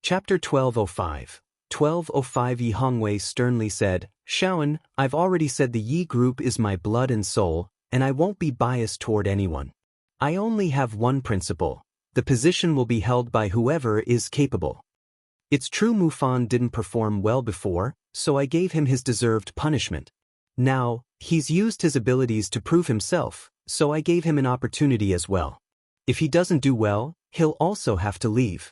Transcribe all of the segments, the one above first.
Chapter 1205. 1205. Yi Hongwei sternly said, Shaoan, I've already said the Yi group is my blood and soul, and I won't be biased toward anyone. I only have one principle. The position will be held by whoever is capable. It's true Mufan didn't perform well before, so I gave him his deserved punishment. Now, he's used his abilities to prove himself, so I gave him an opportunity as well. If he doesn't do well, he'll also have to leave.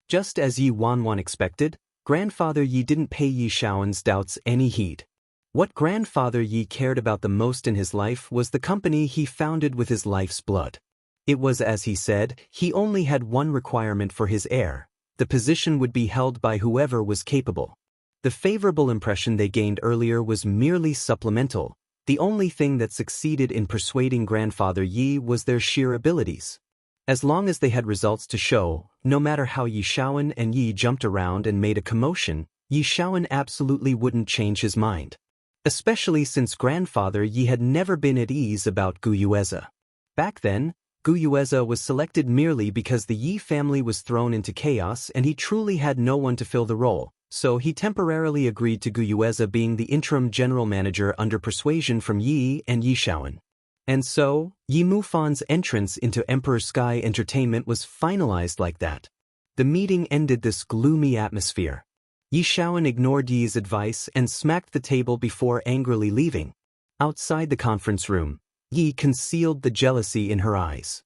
Just as Yi Wanwan expected, Grandfather Yi didn't pay Yi Shaoan's doubts any heed. What Grandfather Yi cared about the most in his life was the company he founded with his life's blood. It was as he said, he only had one requirement for his heir. The position would be held by whoever was capable. The favorable impression they gained earlier was merely supplemental. The only thing that succeeded in persuading Grandfather Yi was their sheer abilities. As long as they had results to show, no matter how Yi Shaoan and Yi jumped around and made a commotion, Yi Shaoan absolutely wouldn't change his mind. Especially since Grandfather Yi had never been at ease about Gu Yueze. Back then, Gu Yueze was selected merely because the Yi family was thrown into chaos and he truly had no one to fill the role, so he temporarily agreed to Gu Yueze being the interim general manager under persuasion from Yi and Yi Shaoan. And so, Yi Mufan's entrance into Emperor Sky Entertainment was finalized like that. The meeting ended this gloomy atmosphere. Yi Shaoan ignored Yi's advice and smacked the table before angrily leaving. Outside the conference room, Yi concealed the jealousy in her eyes.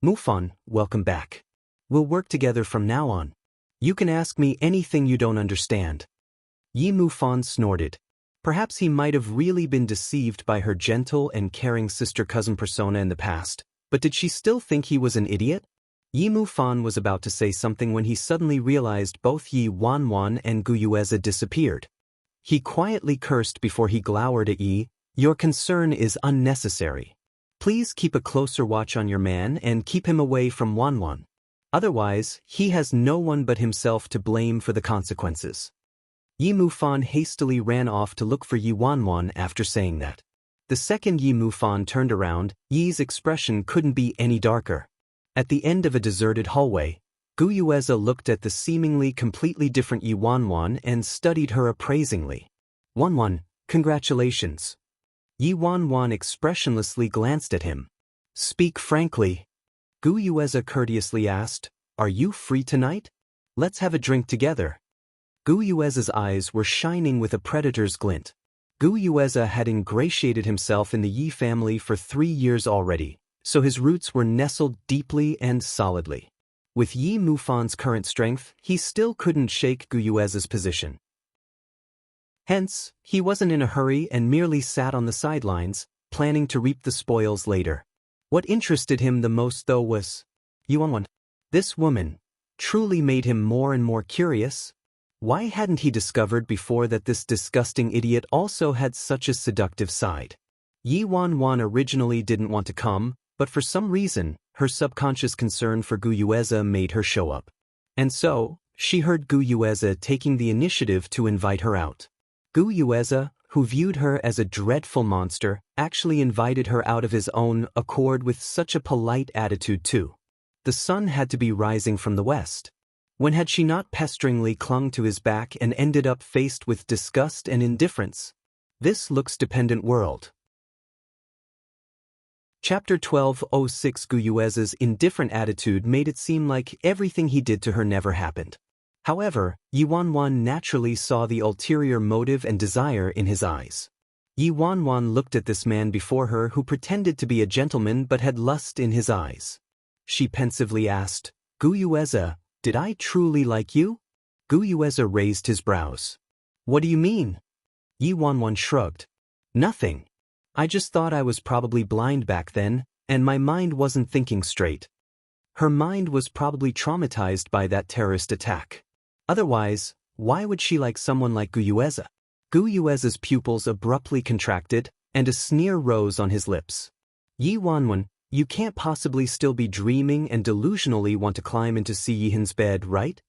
Mufan, welcome back. We'll work together from now on. You can ask me anything you don't understand. Yi Mufan snorted. Perhaps he might have really been deceived by her gentle and caring sister-cousin persona in the past, but did she still think he was an idiot? Yi Mufan was about to say something when he suddenly realized both Yi Wanwan and Gu Yueze disappeared. He quietly cursed before he glowered at Yi. Your concern is unnecessary. Please keep a closer watch on your man and keep him away from Wanwan. Otherwise, he has no one but himself to blame for the consequences. Yi Mufan hastily ran off to look for Yi Wanwan after saying that. The second Yi Mufan turned around, Yi's expression couldn't be any darker. At the end of a deserted hallway, Gu Yueze looked at the seemingly completely different Yi Wanwan and studied her appraisingly. Wanwan, congratulations. Yi Wanwan expressionlessly glanced at him. Speak frankly. Gu Yueze courteously asked, Are you free tonight? Let's have a drink together. Gu Yueze's eyes were shining with a predator's glint. Gu Yueze had ingratiated himself in the Yi family for 3 years already, so his roots were nestled deeply and solidly. With Yi Mufan's current strength, he still couldn't shake Gu Yueze's position. Hence, he wasn't in a hurry and merely sat on the sidelines, planning to reap the spoils later. What interested him the most though was Yi Wanwan. This woman truly made him more and more curious. Why hadn't he discovered before that this disgusting idiot also had such a seductive side? Yi Wanwan originally didn't want to come, but for some reason, her subconscious concern for Gu Yueze made her show up. And so, she heard Gu Yueze taking the initiative to invite her out. Gu Yueze, who viewed her as a dreadful monster, actually invited her out of his own accord with such a polite attitude too. The sun had to be rising from the west. When had she not pesteringly clung to his back and ended up faced with disgust and indifference? This looks-dependent world. Chapter 1206. Gu Yueze's indifferent attitude made it seem like everything he did to her never happened. However, Yi Wanwan naturally saw the ulterior motive and desire in his eyes. Yi Wanwan looked at this man before her who pretended to be a gentleman but had lust in his eyes. She pensively asked, Gu Yueze, did I truly like you? Gu Yueze raised his brows. What do you mean? Yi Wanwan shrugged. Nothing. I just thought I was probably blind back then, and my mind wasn't thinking straight. Her mind was probably traumatized by that terrorist attack. Otherwise, why would she like someone like Gu Yueze? Gu Yueze's pupils abruptly contracted, and a sneer rose on his lips. Yi Wanwan, you can't possibly still be dreaming and delusionally want to climb into Si Yihan's bed, right?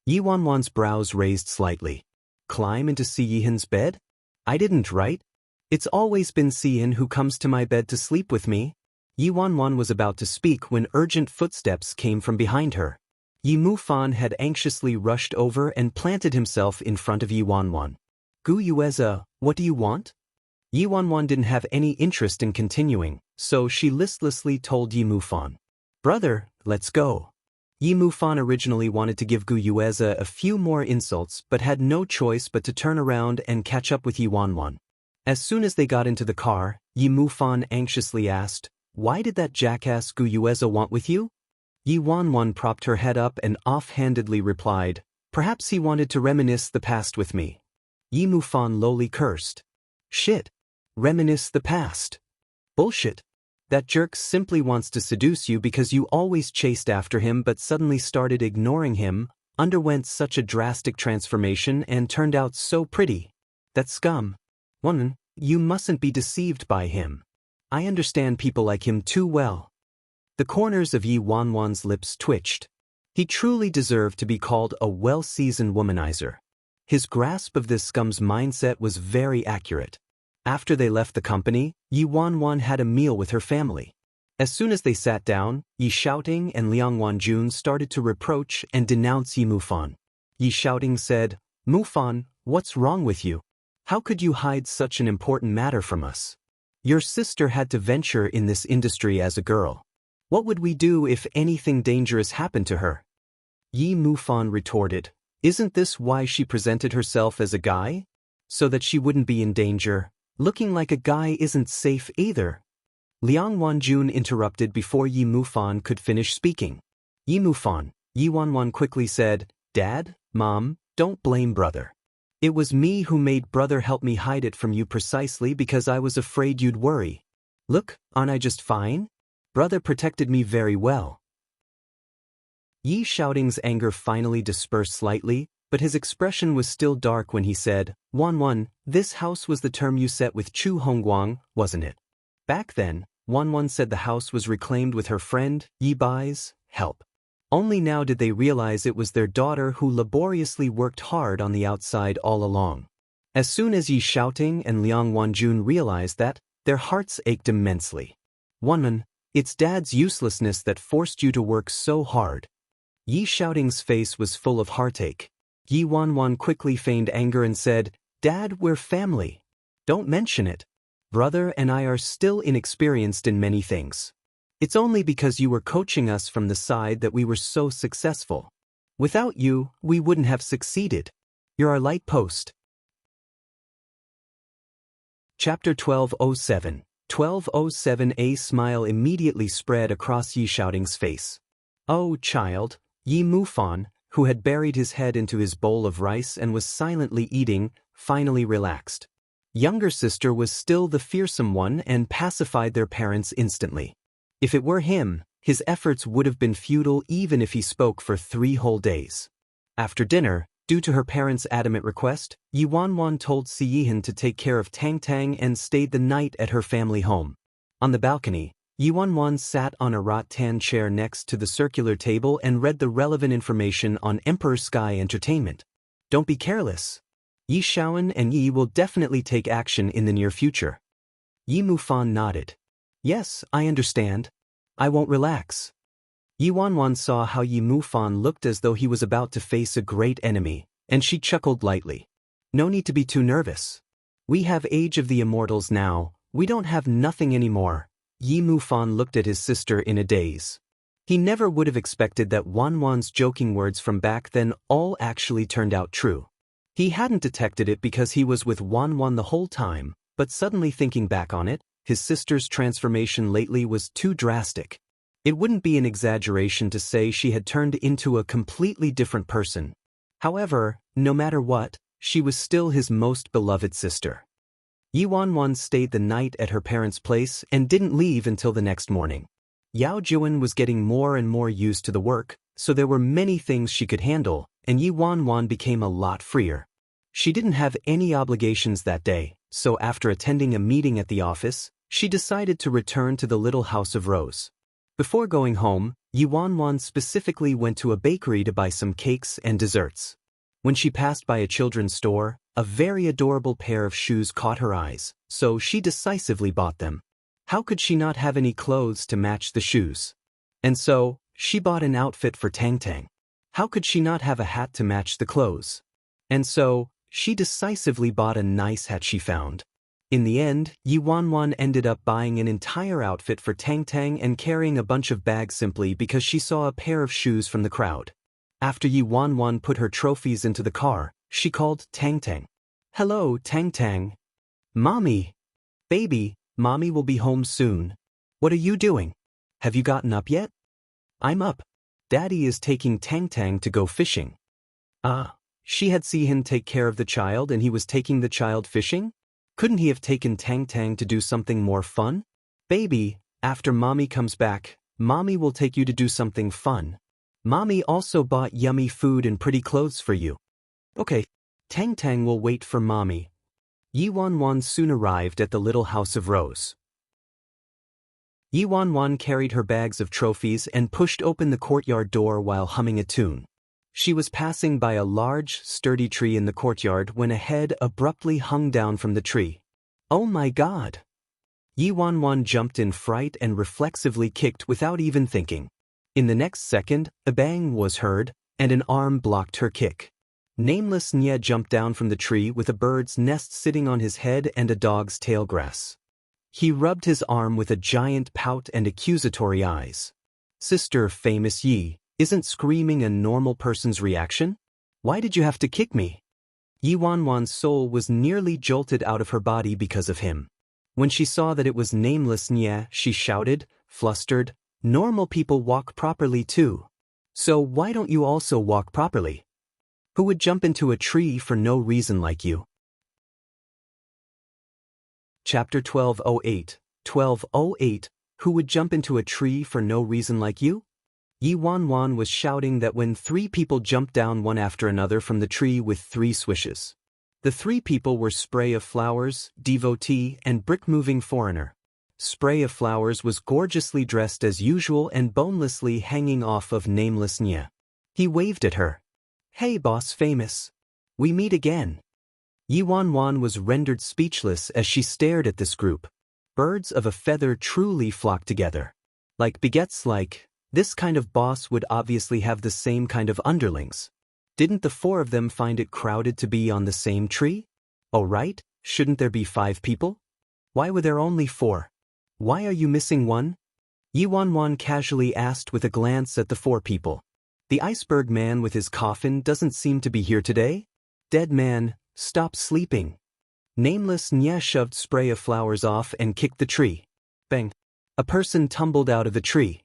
Yi Wanwan's brows raised slightly. Climb into Si Yihan's bed? I didn't, right? It's always been Si Yihan who comes to my bed to sleep with me. Yi Wanwan was about to speak when urgent footsteps came from behind her. Yi Mufan had anxiously rushed over and planted himself in front of Yi Wanwan. Gu Yueza, what do you want? Yi Wanwan didn't have any interest in continuing, so she listlessly told Yi Mufan. Brother, let's go. Yi Mufan originally wanted to give Gu Yueza a few more insults but had no choice but to turn around and catch up with Yi Wanwan. As soon as they got into the car, Yi Mufan anxiously asked, Why did that jackass Gu Yueza want with you? Yi Wanwan propped her head up and offhandedly replied, Perhaps he wanted to reminisce the past with me. Yi Mufan lowly cursed. Shit. Reminisce the past. Bullshit. That jerk simply wants to seduce you because you always chased after him but suddenly started ignoring him, underwent such a drastic transformation and turned out so pretty. That scum. Woman, you mustn't be deceived by him. I understand people like him too well. The corners of Yi Wanwan's lips twitched. He truly deserved to be called a well-seasoned womanizer. His grasp of this scum's mindset was very accurate. After they left the company, Yi Wanwan had a meal with her family. As soon as they sat down, Yi Shouting and Liang Wanjun started to reproach and denounce Yi Mufan. Yi Shouting said, Mufan, what's wrong with you? How could you hide such an important matter from us? Your sister had to venture in this industry as a girl. What would we do if anything dangerous happened to her? Yi Mufan retorted, Isn't this why she presented herself as a guy? So that she wouldn't be in danger. Looking like a guy isn't safe either. Liang Wanjun interrupted before Yi Mufan could finish speaking. Yi Mufan, Yi Wanwan quickly said, Dad, Mom, don't blame brother. It was me who made brother help me hide it from you precisely because I was afraid you'd worry. Look, aren't I just fine? Brother protected me very well. Yi Shouting's anger finally dispersed slightly, but his expression was still dark when he said, Wanwan, this house was the term you set with Chu Hongguang, wasn't it? Back then, Wanwan said the house was reclaimed with her friend, Yi Bai's help. Only now did they realize it was their daughter who laboriously worked hard on the outside all along. As soon as Yi Shouting and Liang Wanjun realized that, their hearts ached immensely. Wanwan, it's Dad's uselessness that forced you to work so hard. Yi Shouting's face was full of heartache. Yi Wanwan quickly feigned anger and said, Dad, we're family. Don't mention it. Brother and I are still inexperienced in many things. It's only because you were coaching us from the side that we were so successful. Without you, we wouldn't have succeeded. You're our light post. Chapter 1207. 1207. A smile immediately spread across Yi Shouting's face. Oh, child, Yi Mufan, who had buried his head into his bowl of rice and was silently eating, finally relaxed. Younger sister was still the fearsome one and pacified their parents instantly. If it were him, his efforts would have been futile even if he spoke for 3 whole days. After dinner, due to her parents' adamant request, Yi Wanwan told Si Yihan to take care of Tang Tang and stayed the night at her family home. On the balcony, Yi Wanwan sat on a rattan chair next to the circular table and read the relevant information on Emperor Sky Entertainment. Don't be careless. Yi Shaoan and Yi will definitely take action in the near future. Yi Mufan nodded. Yes, I understand. I won't relax. Yi Wanwan saw how Yi Mufan looked as though he was about to face a great enemy, and she chuckled lightly. No need to be too nervous. We have Age of the Immortals now, we don't have nothing anymore. Yi Mufan looked at his sister in a daze. He never would have expected that Wanwan's joking words from back then all actually turned out true. He hadn't detected it because he was with Wanwan the whole time, but suddenly thinking back on it, his sister's transformation lately was too drastic. It wouldn't be an exaggeration to say she had turned into a completely different person. However, no matter what, she was still his most beloved sister. Yi Wanwan stayed the night at her parents' place and didn't leave until the next morning. Yao Juan was getting more and more used to the work, so there were many things she could handle, and Yi Wanwan became a lot freer. She didn't have any obligations that day, so after attending a meeting at the office, she decided to return to the little house of Rose. Before going home, Yi Wanwan specifically went to a bakery to buy some cakes and desserts. When she passed by a children's store, a very adorable pair of shoes caught her eyes, so she decisively bought them. How could she not have any clothes to match the shoes? And so, she bought an outfit for Tang Tang. How could she not have a hat to match the clothes? And so, she decisively bought a nice hat she found. In the end, Yi Wanwan ended up buying an entire outfit for Tang Tang and carrying a bunch of bags simply because she saw a pair of shoes from the crowd. After Yi Wanwan put her trophies into the car, she called Tang Tang. "Hello, Tang Tang." "Mommy." "Baby, Mommy will be home soon." "What are you doing? Have you gotten up yet?" "I'm up. Daddy is taking Tang Tang to go fishing." Ah, she had seen him take care of the child and he was taking the child fishing? Couldn't he have taken Tang Tang to do something more fun? "Baby, after Mommy comes back, Mommy will take you to do something fun. Mommy also bought yummy food and pretty clothes for you." "Okay, Tang Tang will wait for Mommy." Yi Wanwan soon arrived at the little house of Rose. Yi Wanwan carried her bags of trophies and pushed open the courtyard door while humming a tune. She was passing by a large, sturdy tree in the courtyard when a head abruptly hung down from the tree. "Oh my God!" Yi Wanwan jumped in fright and reflexively kicked without even thinking. In the next second, a bang was heard, and an arm blocked her kick. Nameless Nye jumped down from the tree with a bird's nest sitting on his head and a dog's tail grass. He rubbed his arm with a giant pout and accusatory eyes. "Sister Famous Yi, isn't screaming a normal person's reaction? Why did you have to kick me?" Yi Wanwan's soul was nearly jolted out of her body because of him. When she saw that it was Nameless Nye, she shouted, flustered, "Normal people walk properly too. So why don't you also walk properly? Who would jump into a tree for no reason like you?" Chapter 1208. 1208. Who would jump into a tree for no reason like you? Yi Wanwan was shouting that when 3 people jumped down one after another from the tree with 3 swishes. The 3 people were Spray of Flowers, Devotee, and Brick-Moving Foreigner. Spray of Flowers was gorgeously dressed as usual and bonelessly hanging off of Nameless Nye. He waved at her. "Hey Boss Famous. We meet again." Yi Wanwan was rendered speechless as she stared at this group. Birds of a feather truly flock together. This kind of boss would obviously have the same kind of underlings. Didn't the 4 of them find it crowded to be on the same tree? Oh right, shouldn't there be 5 people? Why were there only 4? Why are you missing one? Yi Wanwan casually asked with a glance at the 4 people. The iceberg man with his coffin doesn't seem to be here today? Dead man, stop sleeping. Nameless Nye shoved Spray of Flowers off and kicked the tree. Bang. A person tumbled out of the tree.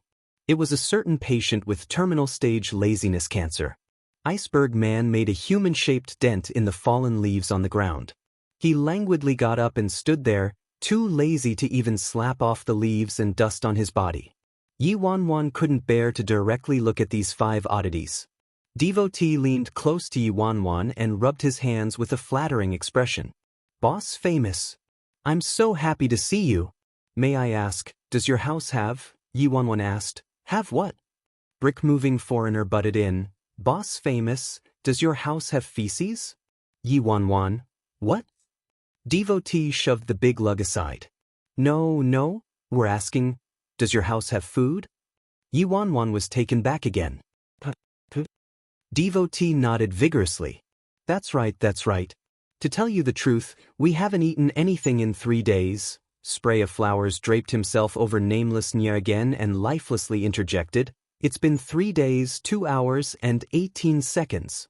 It was a certain patient with terminal stage laziness cancer. Iceberg man made a human-shaped dent in the fallen leaves on the ground. He languidly got up and stood there, too lazy to even slap off the leaves and dust on his body. Yi Wanwan couldn't bear to directly look at these 5 oddities. Devotee leaned close to Yi Wanwan and rubbed his hands with a flattering expression. "Boss Famous. I'm so happy to see you. May I ask, does your house have?" Yi Wanwan asked. "Have what?" Brick-Moving Foreigner butted in. "Boss Famous, does your house have feces?" Yi Wanwan. "What?" Devotee shoved the big lug aside. No, we're asking, does your house have food?" Yi Wanwan was taken back again. Devotee nodded vigorously. That's right. To tell you the truth, we haven't eaten anything in 3 days." Spray of Flowers draped himself over Nameless Nye again and lifelessly interjected, "It's been 3 days, 2 hours, and 18 seconds.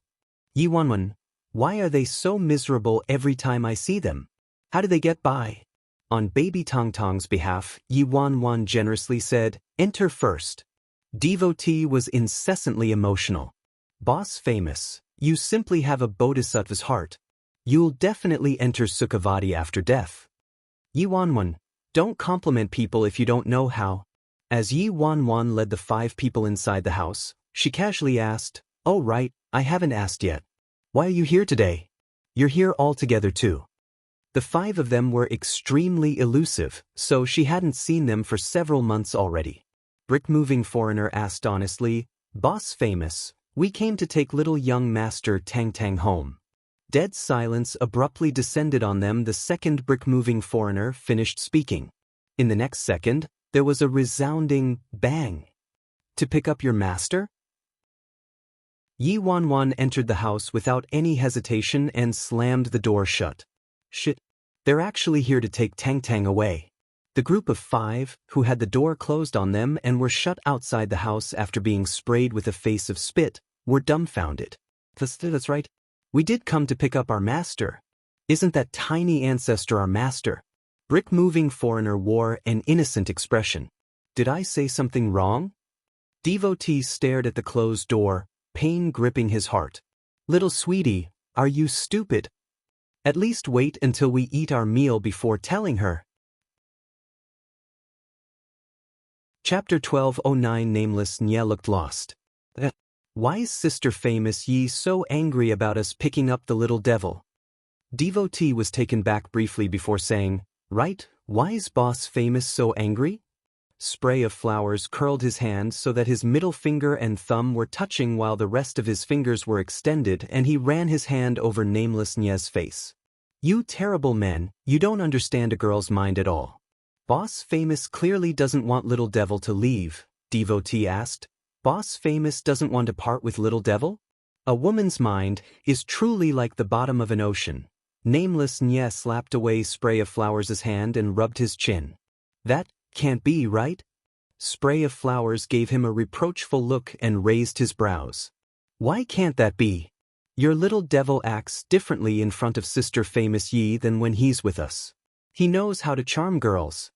Yi Wanwan, why are they so miserable every time I see them? How do they get by?" On baby Tong Tong's behalf, Yi Wanwan generously said, "Enter first." Devotee was incessantly emotional. "Boss Famous, you simply have a bodhisattva's heart. You'll definitely enter Sukhavati after death." Yi Wanwan, don't compliment people if you don't know how. As Yi Wanwan led the 5 people inside the house, she casually asked, "Oh right, I haven't asked yet. Why are you here today? You're here all together too." The 5 of them were extremely elusive, so she hadn't seen them for several months already. Brick-Moving Foreigner asked honestly, "Boss Famous, we came to take little young Master Tang Tang home." Dead silence abruptly descended on them the second Brick-Moving Foreigner finished speaking. In the next second, there was a resounding bang. "To pick up your master?" Yi Wanwan entered the house without any hesitation and slammed the door shut. Shit. They're actually here to take Tang Tang away. The group of 5, who had the door closed on them and were shut outside the house after being sprayed with a face of spit, were dumbfounded. That's right. We did come to pick up our master. Isn't that tiny ancestor our master? Brick-moving foreigner wore an innocent expression. Did I say something wrong? Devotee stared at the closed door, pain gripping his heart. Little sweetie, are you stupid? At least wait until we eat our meal before telling her. Chapter 1209. Nameless Nya looked lost. Why is Sister Famous Yi so angry about us picking up the little devil? Devotee was taken back briefly before saying, right, why is Boss Famous so angry? Spray of Flowers curled his hand so that his middle finger and thumb were touching while the rest of his fingers were extended, and he ran his hand over Nameless Nya's face. You terrible men, you don't understand a girl's mind at all. Boss Famous clearly doesn't want Little Devil to leave, Devotee asked. Boss Famous doesn't want to part with Little Devil? A woman's mind is truly like the bottom of an ocean. Nameless Nya slapped away Spray of Flowers' hand and rubbed his chin. That can't be right? Spray of Flowers gave him a reproachful look and raised his brows. Why can't that be? Your little devil acts differently in front of Sister Famous Yi than when he's with us. He knows how to charm girls.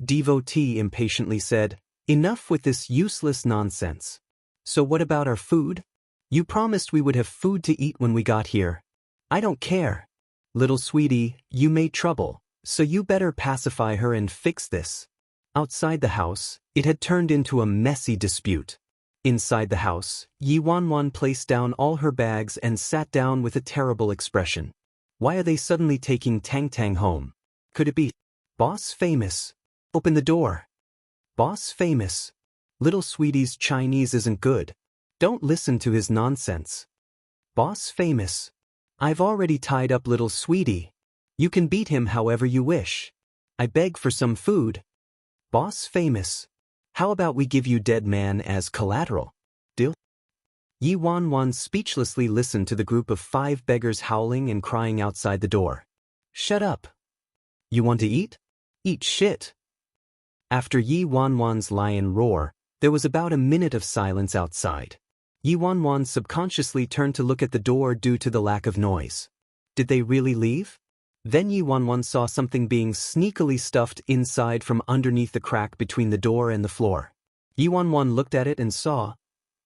Devotee impatiently said, enough with this useless nonsense. So what about our food? You promised we would have food to eat when we got here. I don't care. Little sweetie, you made trouble, so you better pacify her and fix this. Outside the house, it had turned into a messy dispute. Inside the house, Yi Wanwan placed down all her bags and sat down with a terrible expression. Why are they suddenly taking Tang Tang home? Could it be Boss Famous? Open the door. Boss Famous. Little sweetie's Chinese isn't good. Don't listen to his nonsense. Boss Famous. I've already tied up little sweetie. You can beat him however you wish. I beg for some food. Boss Famous. How about we give you dead man as collateral? Deal? Yi Wanwan speechlessly listened to the group of 5 beggars howling and crying outside the door. Shut up. You want to eat? Eat shit. After Yi Wanwan's lion roar, there was about a minute of silence outside. Yi Wanwan subconsciously turned to look at the door due to the lack of noise. Did they really leave? Then Yi Wanwan saw something being sneakily stuffed inside from underneath the crack between the door and the floor. Yi Wanwan looked at it and saw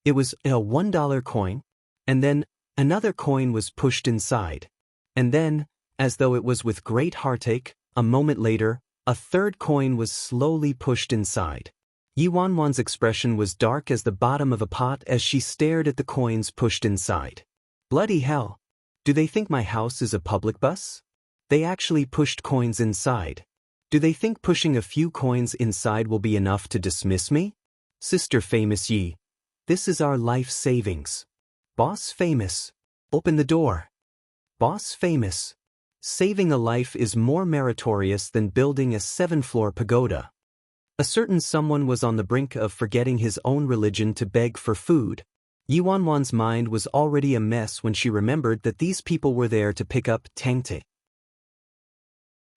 it was a $1 coin, and then another coin was pushed inside. And then, as though it was with great heartache, a moment later, a third coin was slowly pushed inside. Yi Wanwan's expression was dark as the bottom of a pot as she stared at the coins pushed inside. Bloody hell! Do they think my house is a public bus? They actually pushed coins inside. Do they think pushing a few coins inside will be enough to dismiss me? Sister Famous Yi, this is our life savings. Boss Famous, open the door. Boss Famous. Saving a life is more meritorious than building a 7-floor pagoda. A certain someone was on the brink of forgetting his own religion to beg for food. Yi Wanwan's mind was already a mess when she remembered that these people were there to pick up Tang Tang.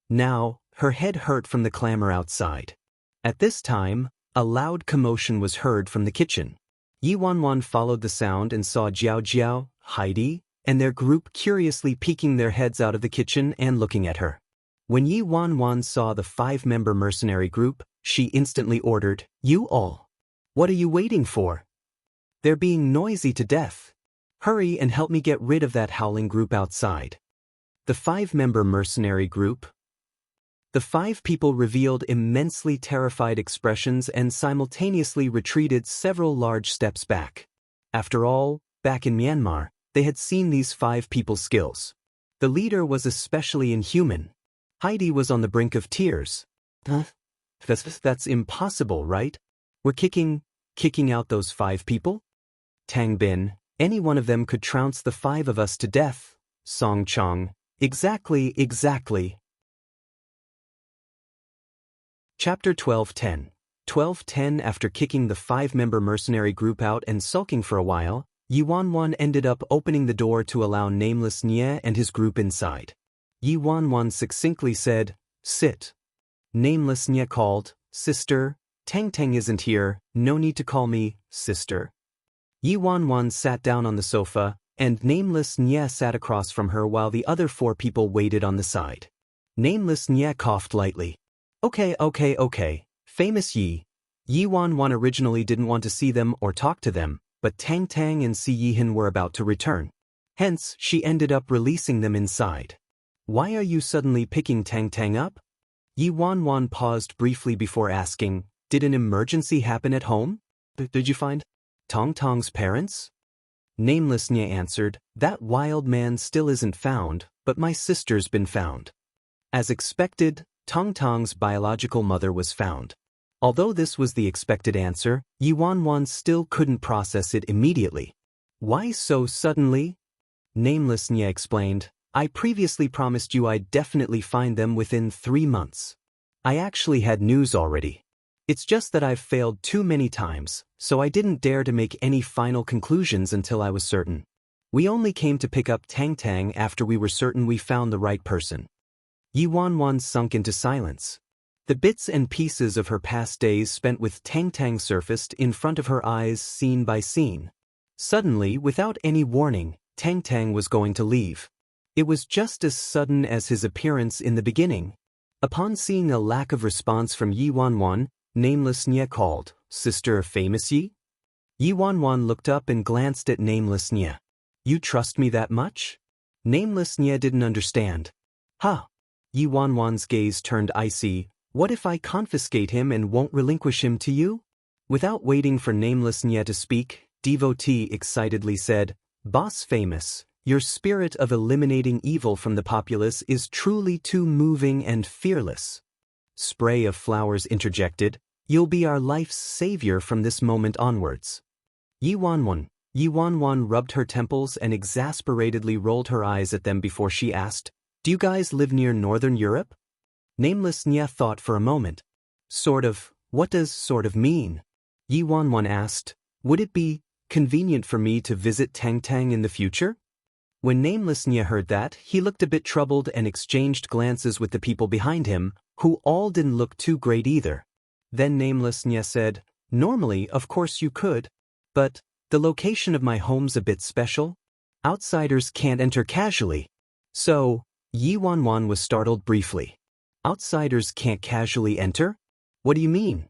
Now, her head hurt from the clamor outside. At this time, a loud commotion was heard from the kitchen. Yi Wanwan followed the sound and saw Jiao Jiao, Heidi, and their group curiously peeking their heads out of the kitchen and looking at her. When Yi Wanwan saw the 5-member mercenary group, she instantly ordered, You all. What are you waiting for? They're being noisy to death. Hurry and help me get rid of that howling group outside. The 5-member mercenary group. The 5 people revealed immensely terrified expressions and simultaneously retreated several large steps back. After all, back in Myanmar, they had seen these 5 people's skills. The leader was especially inhuman. Heidi was on the brink of tears. That's impossible, right? We're kicking out those 5 people? Tang Bin, any one of them could trounce the 5 of us to death. Song Chong, exactly. Chapter 1210. 1210. After kicking the 5-member mercenary group out and sulking for a while, Yi Wanwan ended up opening the door to allow Nameless Nye and his group inside. Yi Wanwan succinctly said, "Sit." Nameless Nye called, "Sister, Tang Tang isn't here, no need to call me, sister." Yi Wanwan sat down on the sofa, and Nameless Nye sat across from her while the other 4 people waited on the side. Nameless Nye coughed lightly. Okay. Famous Yi. Yi Wanwan originally didn't want to see them or talk to them, but Tang Tang and Si Yihin were about to return. Hence, she ended up releasing them inside. "Why are you suddenly picking Tang Tang up?" Yi Wanwan paused briefly before asking, "Did an emergency happen at home? Did you find Tong Tong's parents?" Nameless Nye answered, "That wild man still isn't found, but my sister's been found." As expected, Tong Tong's biological mother was found. Although this was the expected answer, Yi Wanwan still couldn't process it immediately. "Why so suddenly?" Nameless Nye explained, "I previously promised you I'd definitely find them within 3 months. I actually had news already. It's just that I've failed too many times, so I didn't dare to make any final conclusions until I was certain. We only came to pick up Tang Tang after we were certain we found the right person." Yi Wanwan sunk into silence. The bits and pieces of her past days spent with Tang Tang surfaced in front of her eyes scene by scene. Suddenly, without any warning, Tang Tang was going to leave. It was just as sudden as his appearance in the beginning. Upon seeing a lack of response from Yi Wanwan, Nameless Nye called, "Sister of Famous Yi?" Yi Wanwan looked up and glanced at Nameless Nye. "You trust me that much?" Nameless Nye didn't understand. "Huh." Yi Wanwan's gaze turned icy. "What if I confiscate him and won't relinquish him to you?" Without waiting for Nameless Nye to speak, Devotee excitedly said, "Boss Famous, your spirit of eliminating evil from the populace is truly too moving and fearless." Spray of Flowers interjected, "You'll be our life's savior from this moment onwards." Yi Wanwan rubbed her temples and exasperatedly rolled her eyes at them before she asked, "Do you guys live near Northern Europe?" Nameless Nye thought for a moment. "Sort of. What does sort of mean?" Yi Wanwan asked, "Would it be convenient for me to visit Tang Tang in the future?" When Nameless Nye heard that, he looked a bit troubled and exchanged glances with the people behind him, who all didn't look too great either. Then Nameless Nye said, "Normally, of course you could, but the location of my home's a bit special. Outsiders can't enter casually." So, Yi Wanwan was startled briefly. "Outsiders can't casually enter? What do you mean?"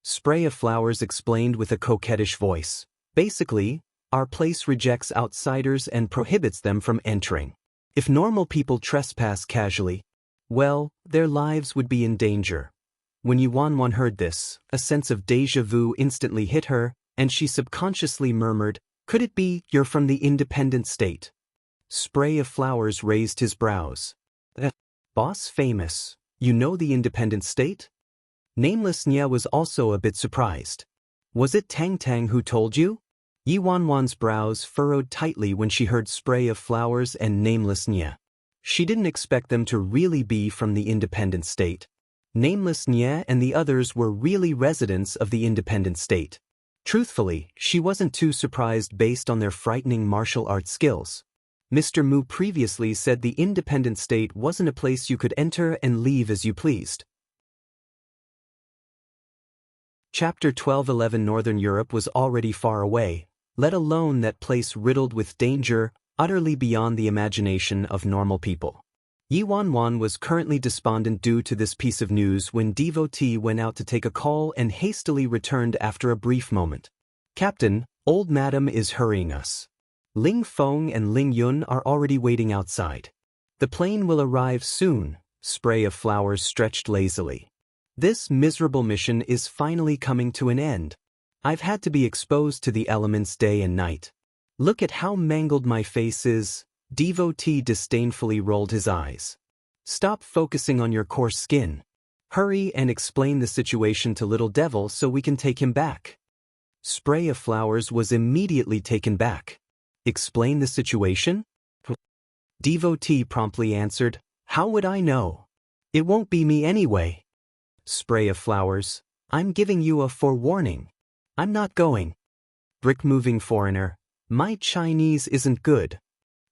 Spray of Flowers explained with a coquettish voice. "Basically, our place rejects outsiders and prohibits them from entering. If normal people trespass casually, well, their lives would be in danger." When Yi Wanwan heard this, a sense of déjà vu instantly hit her, and she subconsciously murmured, "Could it be you're from the independent state?" Spray of Flowers raised his brows. "Boss Famous, you know the independent state?" Nameless Nye was also a bit surprised. "Was it Tang Tang who told you?" Yi Wanwan's brows furrowed tightly when she heard Spray of Flowers and Nameless Nye. She didn't expect them to really be from the independent state. Nameless Nye and the others were really residents of the independent state. Truthfully, she wasn't too surprised based on their frightening martial arts skills. Mr. Mu previously said the independent state wasn't a place you could enter and leave as you pleased. Chapter 12:11 Northern Europe was already far away, let alone that place riddled with danger, utterly beyond the imagination of normal people. Yi Wanwan was currently despondent due to this piece of news when Devotee went out to take a call and hastily returned after a brief moment. "Captain, old madam is hurrying us. Ling Feng and Ling Yun are already waiting outside. The plane will arrive soon." Spray of Flowers stretched lazily. "This miserable mission is finally coming to an end. I've had to be exposed to the elements day and night. Look at how mangled my face is." Devotee disdainfully rolled his eyes. "Stop focusing on your coarse skin. Hurry and explain the situation to Little Devil so we can take him back." Spray of Flowers was immediately taken back. "Explain the situation?" Devotee promptly answered, "How would I know? It won't be me anyway." Spray of Flowers, "I'm giving you a forewarning. I'm not going." brick-moving foreigner. My Chinese isn't good.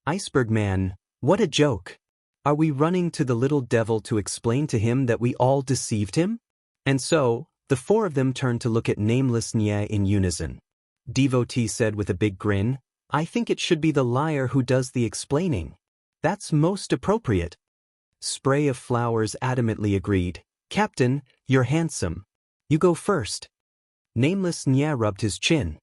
Iceberg man, what a joke. Are we running to the little devil to explain to him that we all deceived him? And so, the four of them turned to look at Nameless Nye in unison. Devotee said with a big grin, I think it should be the liar who does the explaining. That's most appropriate. Spray of Flowers adamantly agreed. Captain, you're handsome. You go first. Nameless Nye rubbed his chin.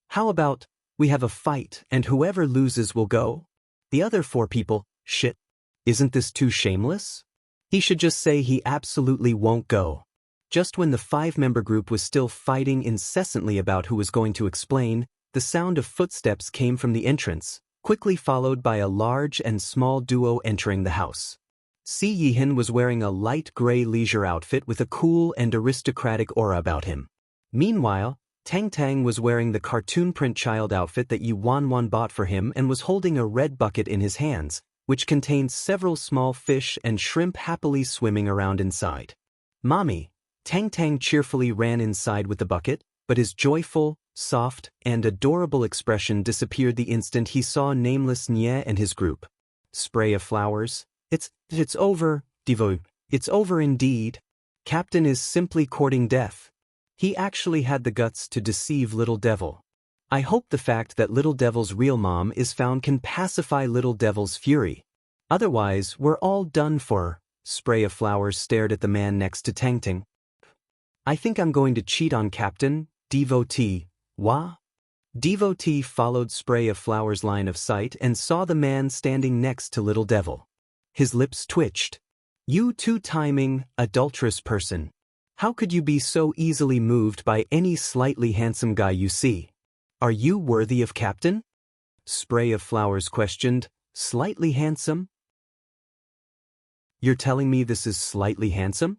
How about, we have a fight and whoever loses will go? The other four people, shit. Isn't this too shameless? He should just say he absolutely won't go. Just when the five-member group was still fighting incessantly about who was going to explain, the sound of footsteps came from the entrance, quickly followed by a large and small duo entering the house. Si Yihan was wearing a light gray leisure outfit with a cool and aristocratic aura about him. Meanwhile, Tang Tang was wearing the cartoon print child outfit that Yi Wanwan bought for him and was holding a red bucket in his hands, which contained several small fish and shrimp happily swimming around inside. Mommy, Tang Tang cheerfully ran inside with the bucket, but his joyful, soft, and adorable expression disappeared the instant he saw Nameless Nye and his group. Spray of Flowers. It's over, Devo. It's over indeed. Captain is simply courting death. He actually had the guts to deceive Little Devil. I hope the fact that Little Devil's real mom is found can pacify Little Devil's fury. Otherwise, we're all done for. Spray of Flowers stared at the man next to Tang Tang. I think I'm going to cheat on Captain, Devotee. Wah? Devotee followed Spray of Flowers' line of sight and saw the man standing next to Little Devil. His lips twitched. You two-timing, adulterous person. How could you be so easily moved by any slightly handsome guy you see? Are you worthy of Captain? Spray of Flowers questioned. Slightly handsome? You're telling me this is slightly handsome?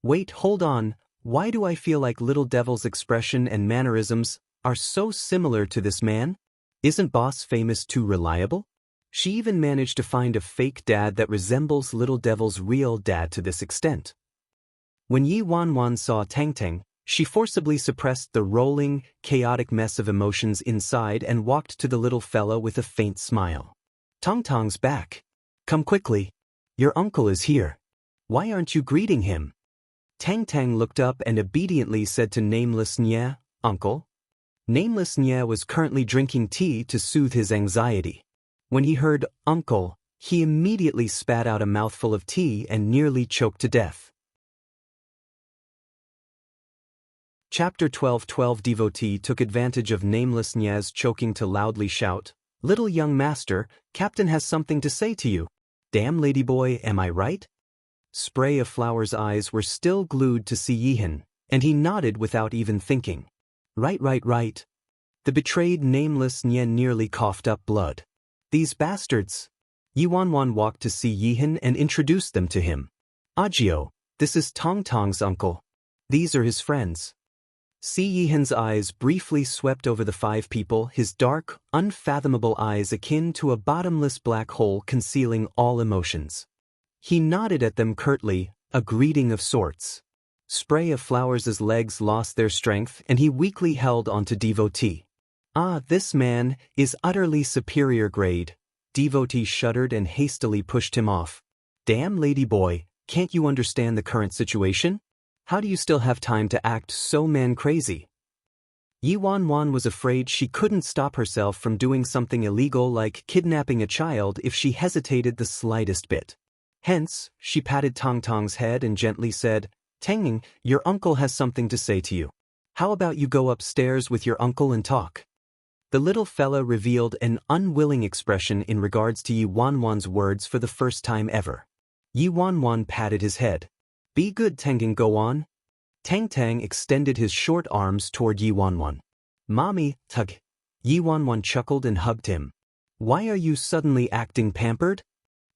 Wait, hold on. Why do I feel like Little Devil's expression and mannerisms are so similar to this man? Isn't Boss Famous too reliable? She even managed to find a fake dad that resembles Little Devil's real dad to this extent. When Yi Wanwan saw Tang Tang, she forcibly suppressed the rolling, chaotic mess of emotions inside and walked to the little fella with a faint smile. Tong Tong's back. Come quickly. Your uncle is here. Why aren't you greeting him? Tang Tang looked up and obediently said to Nameless Nye, Uncle. Nameless Nye was currently drinking tea to soothe his anxiety. When he heard uncle, he immediately spat out a mouthful of tea and nearly choked to death. Chapter 12. Devotee took advantage of Nameless Nye's choking to loudly shout, Little young master, Captain has something to say to you. Damn ladyboy, am I right? Spray of Flowers' eyes were still glued to Si Yihan, and he nodded without even thinking. Right. The betrayed Nameless Nye nearly coughed up blood. These bastards. Yi Wanwan walked to Si Yihan and introduced them to him. Agio, this is Tong Tong's uncle. These are his friends. Si Yihan's eyes briefly swept over the five people, his dark, unfathomable eyes akin to a bottomless black hole concealing all emotions. He nodded at them curtly, a greeting of sorts. Spray of Flowers' legs lost their strength and he weakly held onto Devotee. Ah, this man is utterly superior grade. Devotee shuddered and hastily pushed him off. Damn ladyboy, can't you understand the current situation? How do you still have time to act so man-crazy? Yi Wanwan was afraid she couldn't stop herself from doing something illegal like kidnapping a child if she hesitated the slightest bit. Hence, she patted Tong Tong's head and gently said, Tang, your uncle has something to say to you. How about you go upstairs with your uncle and talk? The little fella revealed an unwilling expression in regards to Yi Wanwan's words for the first time ever. Yi Wanwan patted his head. Be good, Tang, go on. Tang Tang extended his short arms toward Yi Wanwan. Mommy, tug. Yi Wanwan chuckled and hugged him. Why are you suddenly acting pampered?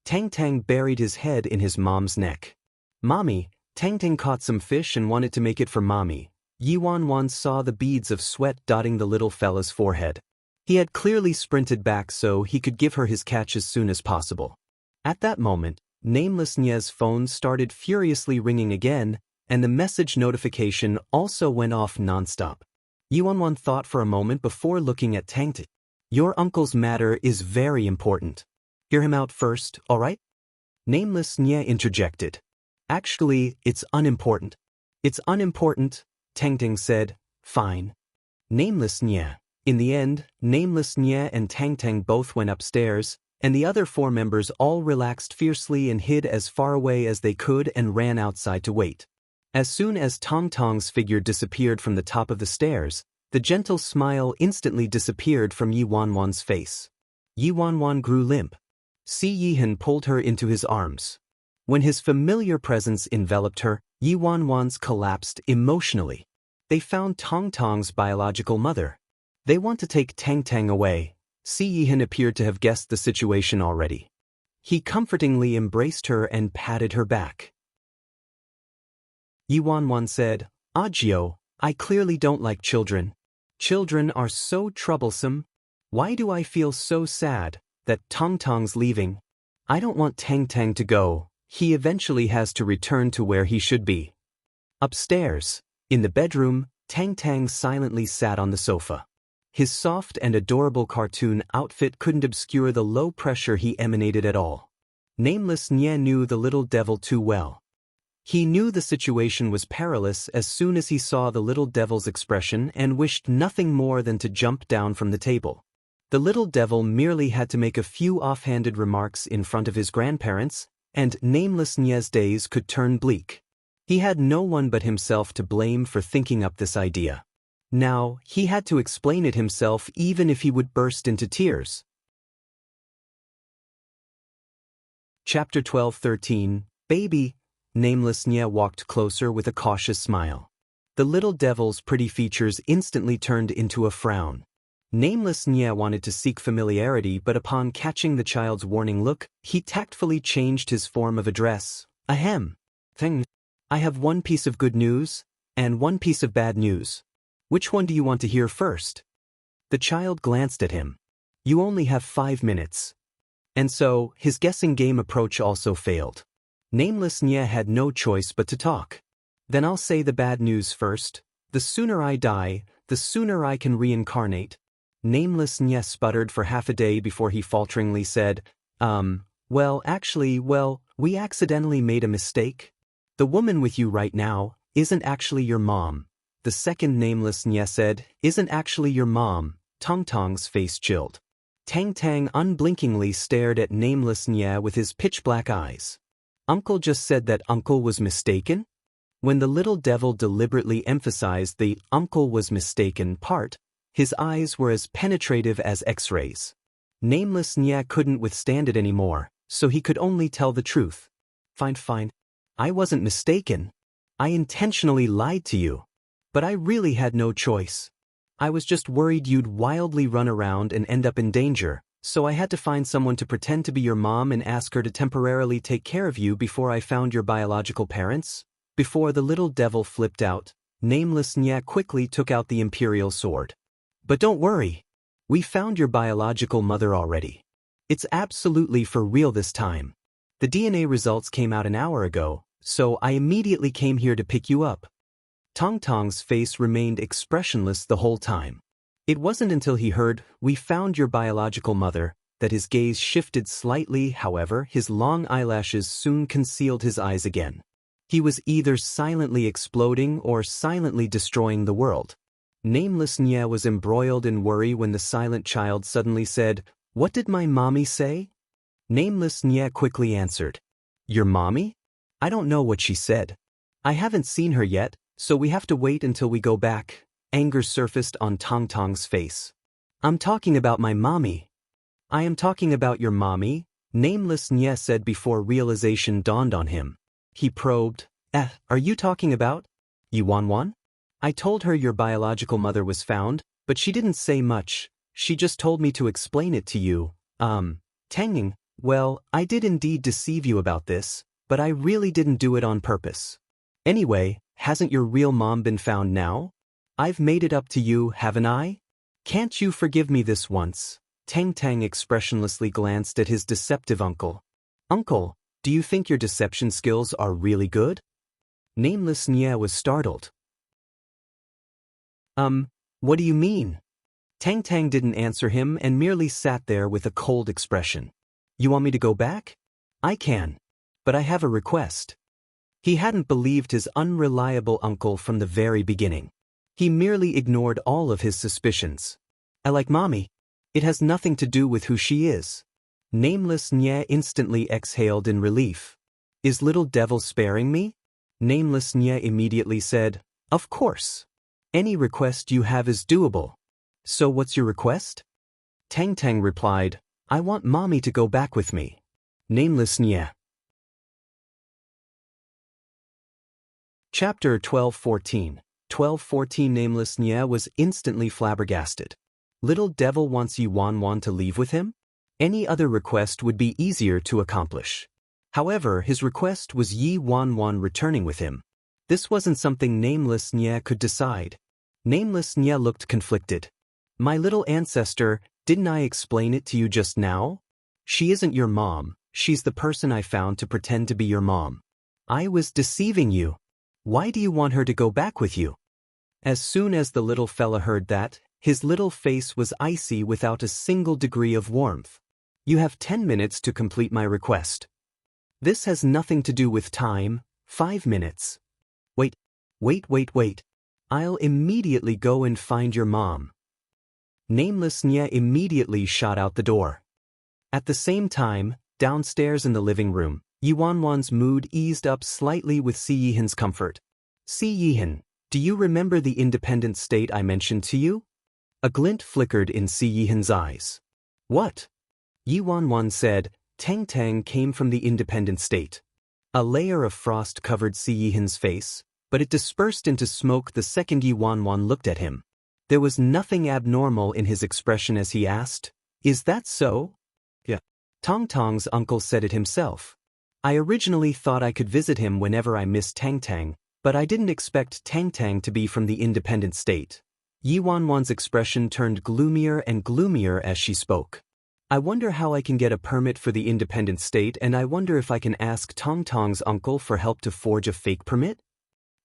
Tang Tang buried his head in his mom's neck. Mommy, Tang Tang caught some fish and wanted to make it for Mommy. Yi Wanwan saw the beads of sweat dotting the little fella's forehead. He had clearly sprinted back so he could give her his catch as soon as possible. At that moment, Nameless Nye's phone started furiously ringing again, and the message notification also went off nonstop. Yuanwan thought for a moment before looking at Tang Tang. Your uncle's matter is very important. Hear him out first, all right? Nameless Nye interjected. Actually, it's unimportant. It's unimportant, Tang Tang said. Fine. Nameless Nye. In the end, Nameless Nye and Tang Tang both went upstairs, and the other 4 members all relaxed fiercely and hid as far away as they could and ran outside to wait. As soon as Tong Tong's figure disappeared from the top of the stairs, the gentle smile instantly disappeared from Yi Wanwan's face. Yi Wanwan grew limp. Si Yihan pulled her into his arms. When his familiar presence enveloped her, Yi Wanwan's collapsed emotionally. They found Tong Tong's biological mother. They want to take Tang Tang away. Si Yihan appeared to have guessed the situation already. He comfortingly embraced her and patted her back. Yi Wanwan said, Ajio, I clearly don't like children. Children are so troublesome. Why do I feel so sad that Tong Tong's leaving? I don't want Tang Tang to go. He eventually has to return to where he should be. Upstairs, in the bedroom, Tang Tang silently sat on the sofa. His soft and adorable cartoon outfit couldn't obscure the low pressure he emanated at all. Nameless Nye knew the little devil too well. He knew the situation was perilous as soon as he saw the little devil's expression and wished nothing more than to jump down from the table. The little devil merely had to make a few offhanded remarks in front of his grandparents, and Nameless Nye's days could turn bleak. He had no one but himself to blame for thinking up this idea. Now, he had to explain it himself even if he would burst into tears. Chapter 12-13, Baby. Nameless Nye walked closer with a cautious smile. The little devil's pretty features instantly turned into a frown. Nameless Nye wanted to seek familiarity, but upon catching the child's warning look, he tactfully changed his form of address. Ahem. Thing. I have one piece of good news, and one piece of bad news. Which one do you want to hear first? The child glanced at him. You only have 5 minutes. And so, his guessing game approach also failed. Nameless Nye had no choice but to talk. Then I'll say the bad news first. The sooner I die, the sooner I can reincarnate. Nameless Nye sputtered for half a day before he falteringly said, well, we accidentally made a mistake. The woman with you right now isn't actually your mom. The second Nameless Nye said, isn't actually your mom. Tong Tong's face chilled. Tang Tang unblinkingly stared at Nameless Nye with his pitch-black eyes. Uncle just said that uncle was mistaken? When the little devil deliberately emphasized the uncle was mistaken part, his eyes were as penetrative as X-rays. Nameless Nye couldn't withstand it anymore, so he could only tell the truth. Fine. I wasn't mistaken. I intentionally lied to you. But I really had no choice. I was just worried you'd wildly run around and end up in danger, so I had to find someone to pretend to be your mom and ask her to temporarily take care of you before I found your biological parents. Before the little devil flipped out, Nameless Nye quickly took out the imperial sword. But don't worry. We found your biological mother already. It's absolutely for real this time. The DNA results came out an hour ago, so I immediately came here to pick you up. Tong Tong's face remained expressionless the whole time. It wasn't until he heard, we found your biological mother, that his gaze shifted slightly. However, his long eyelashes soon concealed his eyes again. He was either silently exploding or silently destroying the world. Nameless Nye was embroiled in worry when the silent child suddenly said, What did my mommy say? Nameless Nye quickly answered, Your mommy? I don't know what she said. I haven't seen her yet, so we have to wait until we go back. Anger surfaced on Tong Tong's face. I'm talking about my mommy. I am talking about your mommy, Nameless Nye said before realization dawned on him. He probed, are you talking about Yi Wanwan? I told her your biological mother was found, but she didn't say much. She just told me to explain it to you. Tanging, well, I did indeed deceive you about this, but I really didn't do it on purpose. Anyway, hasn't your real mom been found now? I've made it up to you, haven't I? Can't you forgive me this once? Tang Tang expressionlessly glanced at his deceptive uncle. Uncle, do you think your deception skills are really good? Nameless Nye was startled. What do you mean? Tang Tang didn't answer him and merely sat there with a cold expression. You want me to go back? I can. But I have a request. He hadn't believed his unreliable uncle from the very beginning. He merely ignored all of his suspicions. I like mommy. It has nothing to do with who she is. Nameless Nye instantly exhaled in relief. Is little devil sparing me? Nameless Nye immediately said, Of course. Any request you have is doable. So what's your request? Tang Tang replied, I want mommy to go back with me. Nameless Nye. Chapter 12:14. 12:14. Nameless Nye was instantly flabbergasted. Little devil wants Yi Wanwan to leave with him? Any other request would be easier to accomplish. However, his request was Yi Wanwan returning with him. This wasn't something Nameless Nye could decide. Nameless Nye looked conflicted. My little ancestor, didn't I explain it to you just now? She isn't your mom, she's the person I found to pretend to be your mom. I was deceiving you. Why do you want her to go back with you? As soon as the little fella heard that, his little face was icy without a single degree of warmth. You have 10 minutes to complete my request. This has nothing to do with time, 5 minutes. Wait. I'll immediately go and find your mom. Nameless Nye immediately shot out the door. At the same time, downstairs in the living room, Yi Wanwan's mood eased up slightly with Si Yihan's comfort. Si Yihan, do you remember the independent state I mentioned to you? A glint flickered in Si Yihan's eyes. What? Yi Wanwan said, Tang Tang came from the independent state. A layer of frost covered Si Yihan's face, but it dispersed into smoke the second Yi Wanwan looked at him. There was nothing abnormal in his expression as he asked, Is that so? Yeah. Tong Tong's uncle said it himself. I originally thought I could visit him whenever I missed Tang Tang, but I didn't expect Tang Tang to be from the independent state. Yi Wanwan's expression turned gloomier and gloomier as she spoke. I wonder how I can get a permit for the independent state, and I wonder if I can ask Tong Tong's uncle for help to forge a fake permit?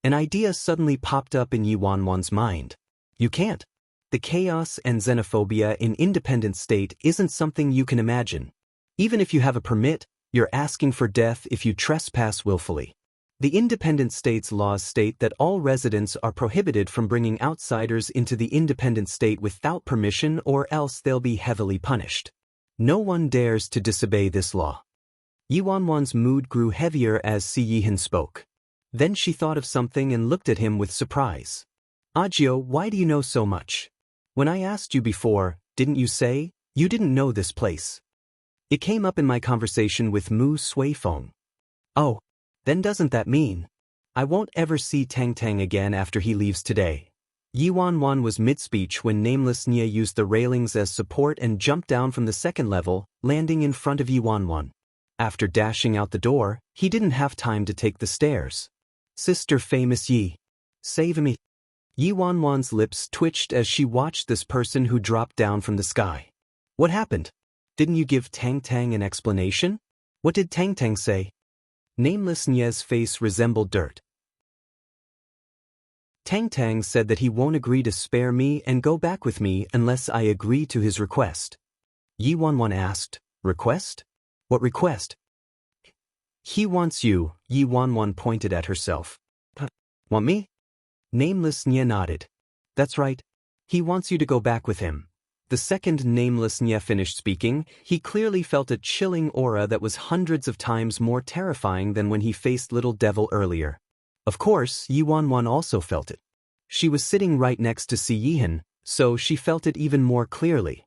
An idea suddenly popped up in Yi Wanwan's mind. You can't. The chaos and xenophobia in independent state isn't something you can imagine. Even if you have a permit, you're asking for death if you trespass willfully. The independent state's laws state that all residents are prohibited from bringing outsiders into the independent state without permission, or else they'll be heavily punished. No one dares to disobey this law. Yi Wanwan's mood grew heavier as Si Yihan spoke. Then she thought of something and looked at him with surprise. Ajio, why do you know so much? When I asked you before, didn't you say you didn't know this place? It came up in my conversation with Mu Suifeng. Oh, then doesn't that mean I won't ever see Tang Tang again after he leaves today? Yi Wanwan was mid-speech when Nameless Nye used the railings as support and jumped down from the second level, landing in front of Yi Wanwan. After dashing out the door, he didn't have time to take the stairs. Sister Famous Yi, save me. Yi Wanwan's lips twitched as she watched this person who dropped down from the sky. What happened? Didn't you give Tang Tang an explanation? What did Tang Tang say? Nameless Nye's face resembled dirt. Tang Tang said that he won't agree to spare me and go back with me unless I agree to his request. Yi Wanwan asked, Request? What request? He wants you, Yi Wanwan pointed at herself. Want me? Nameless Nye nodded. That's right. He wants you to go back with him. The second Nameless Nye finished speaking, he clearly felt a chilling aura that was hundreds of times more terrifying than when he faced Little Devil earlier. Of course, Yi Wanwan also felt it. She was sitting right next to Si Yihan, so she felt it even more clearly.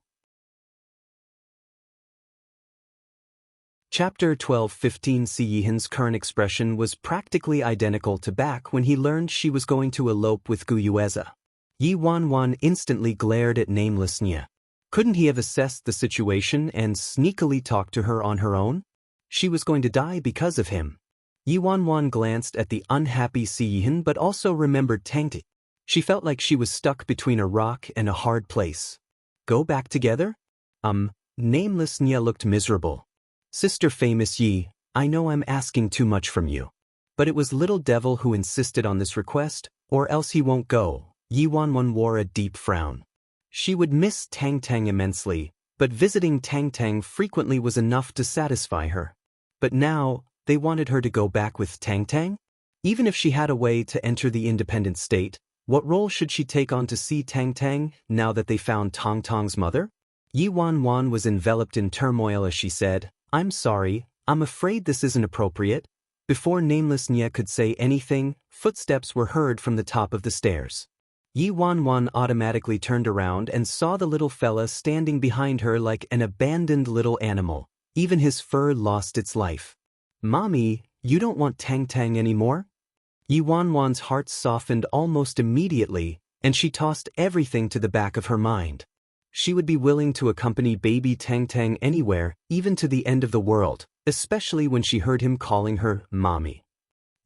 Chapter 12:15. Si Yihan's current expression was practically identical to back when he learned she was going to elope with Gu Yueza. Yi Wanwan instantly glared at Nameless Nye. Couldn't he have assessed the situation and sneakily talked to her on her own? She was going to die because of him. Yi Wanwan glanced at the unhappy Si Yihan but also remembered Tang Tang. She felt like she was stuck between a rock and a hard place. Go back together? Nameless Nye looked miserable. Sister Famous Yi, I know I'm asking too much from you. But it was Little Devil who insisted on this request, or else he won't go. Yi Wanwan wore a deep frown. She would miss Tang Tang immensely, but visiting Tang Tang frequently was enough to satisfy her. But now, they wanted her to go back with Tang Tang? Even if she had a way to enter the independent state, what role should she take on to see Tang Tang now that they found Tong Tong's mother? Yi Wanwan was enveloped in turmoil as she said, "I'm sorry, I'm afraid this isn't appropriate." Before Nameless Nye could say anything, footsteps were heard from the top of the stairs. Yi Wanwan automatically turned around and saw the little fella standing behind her like an abandoned little animal. Even his fur lost its life. "Mommy, you don't want Tang Tang anymore?" Yi Wanwan's heart softened almost immediately, and she tossed everything to the back of her mind. She would be willing to accompany baby Tang Tang anywhere, even to the end of the world, especially when she heard him calling her Mommy.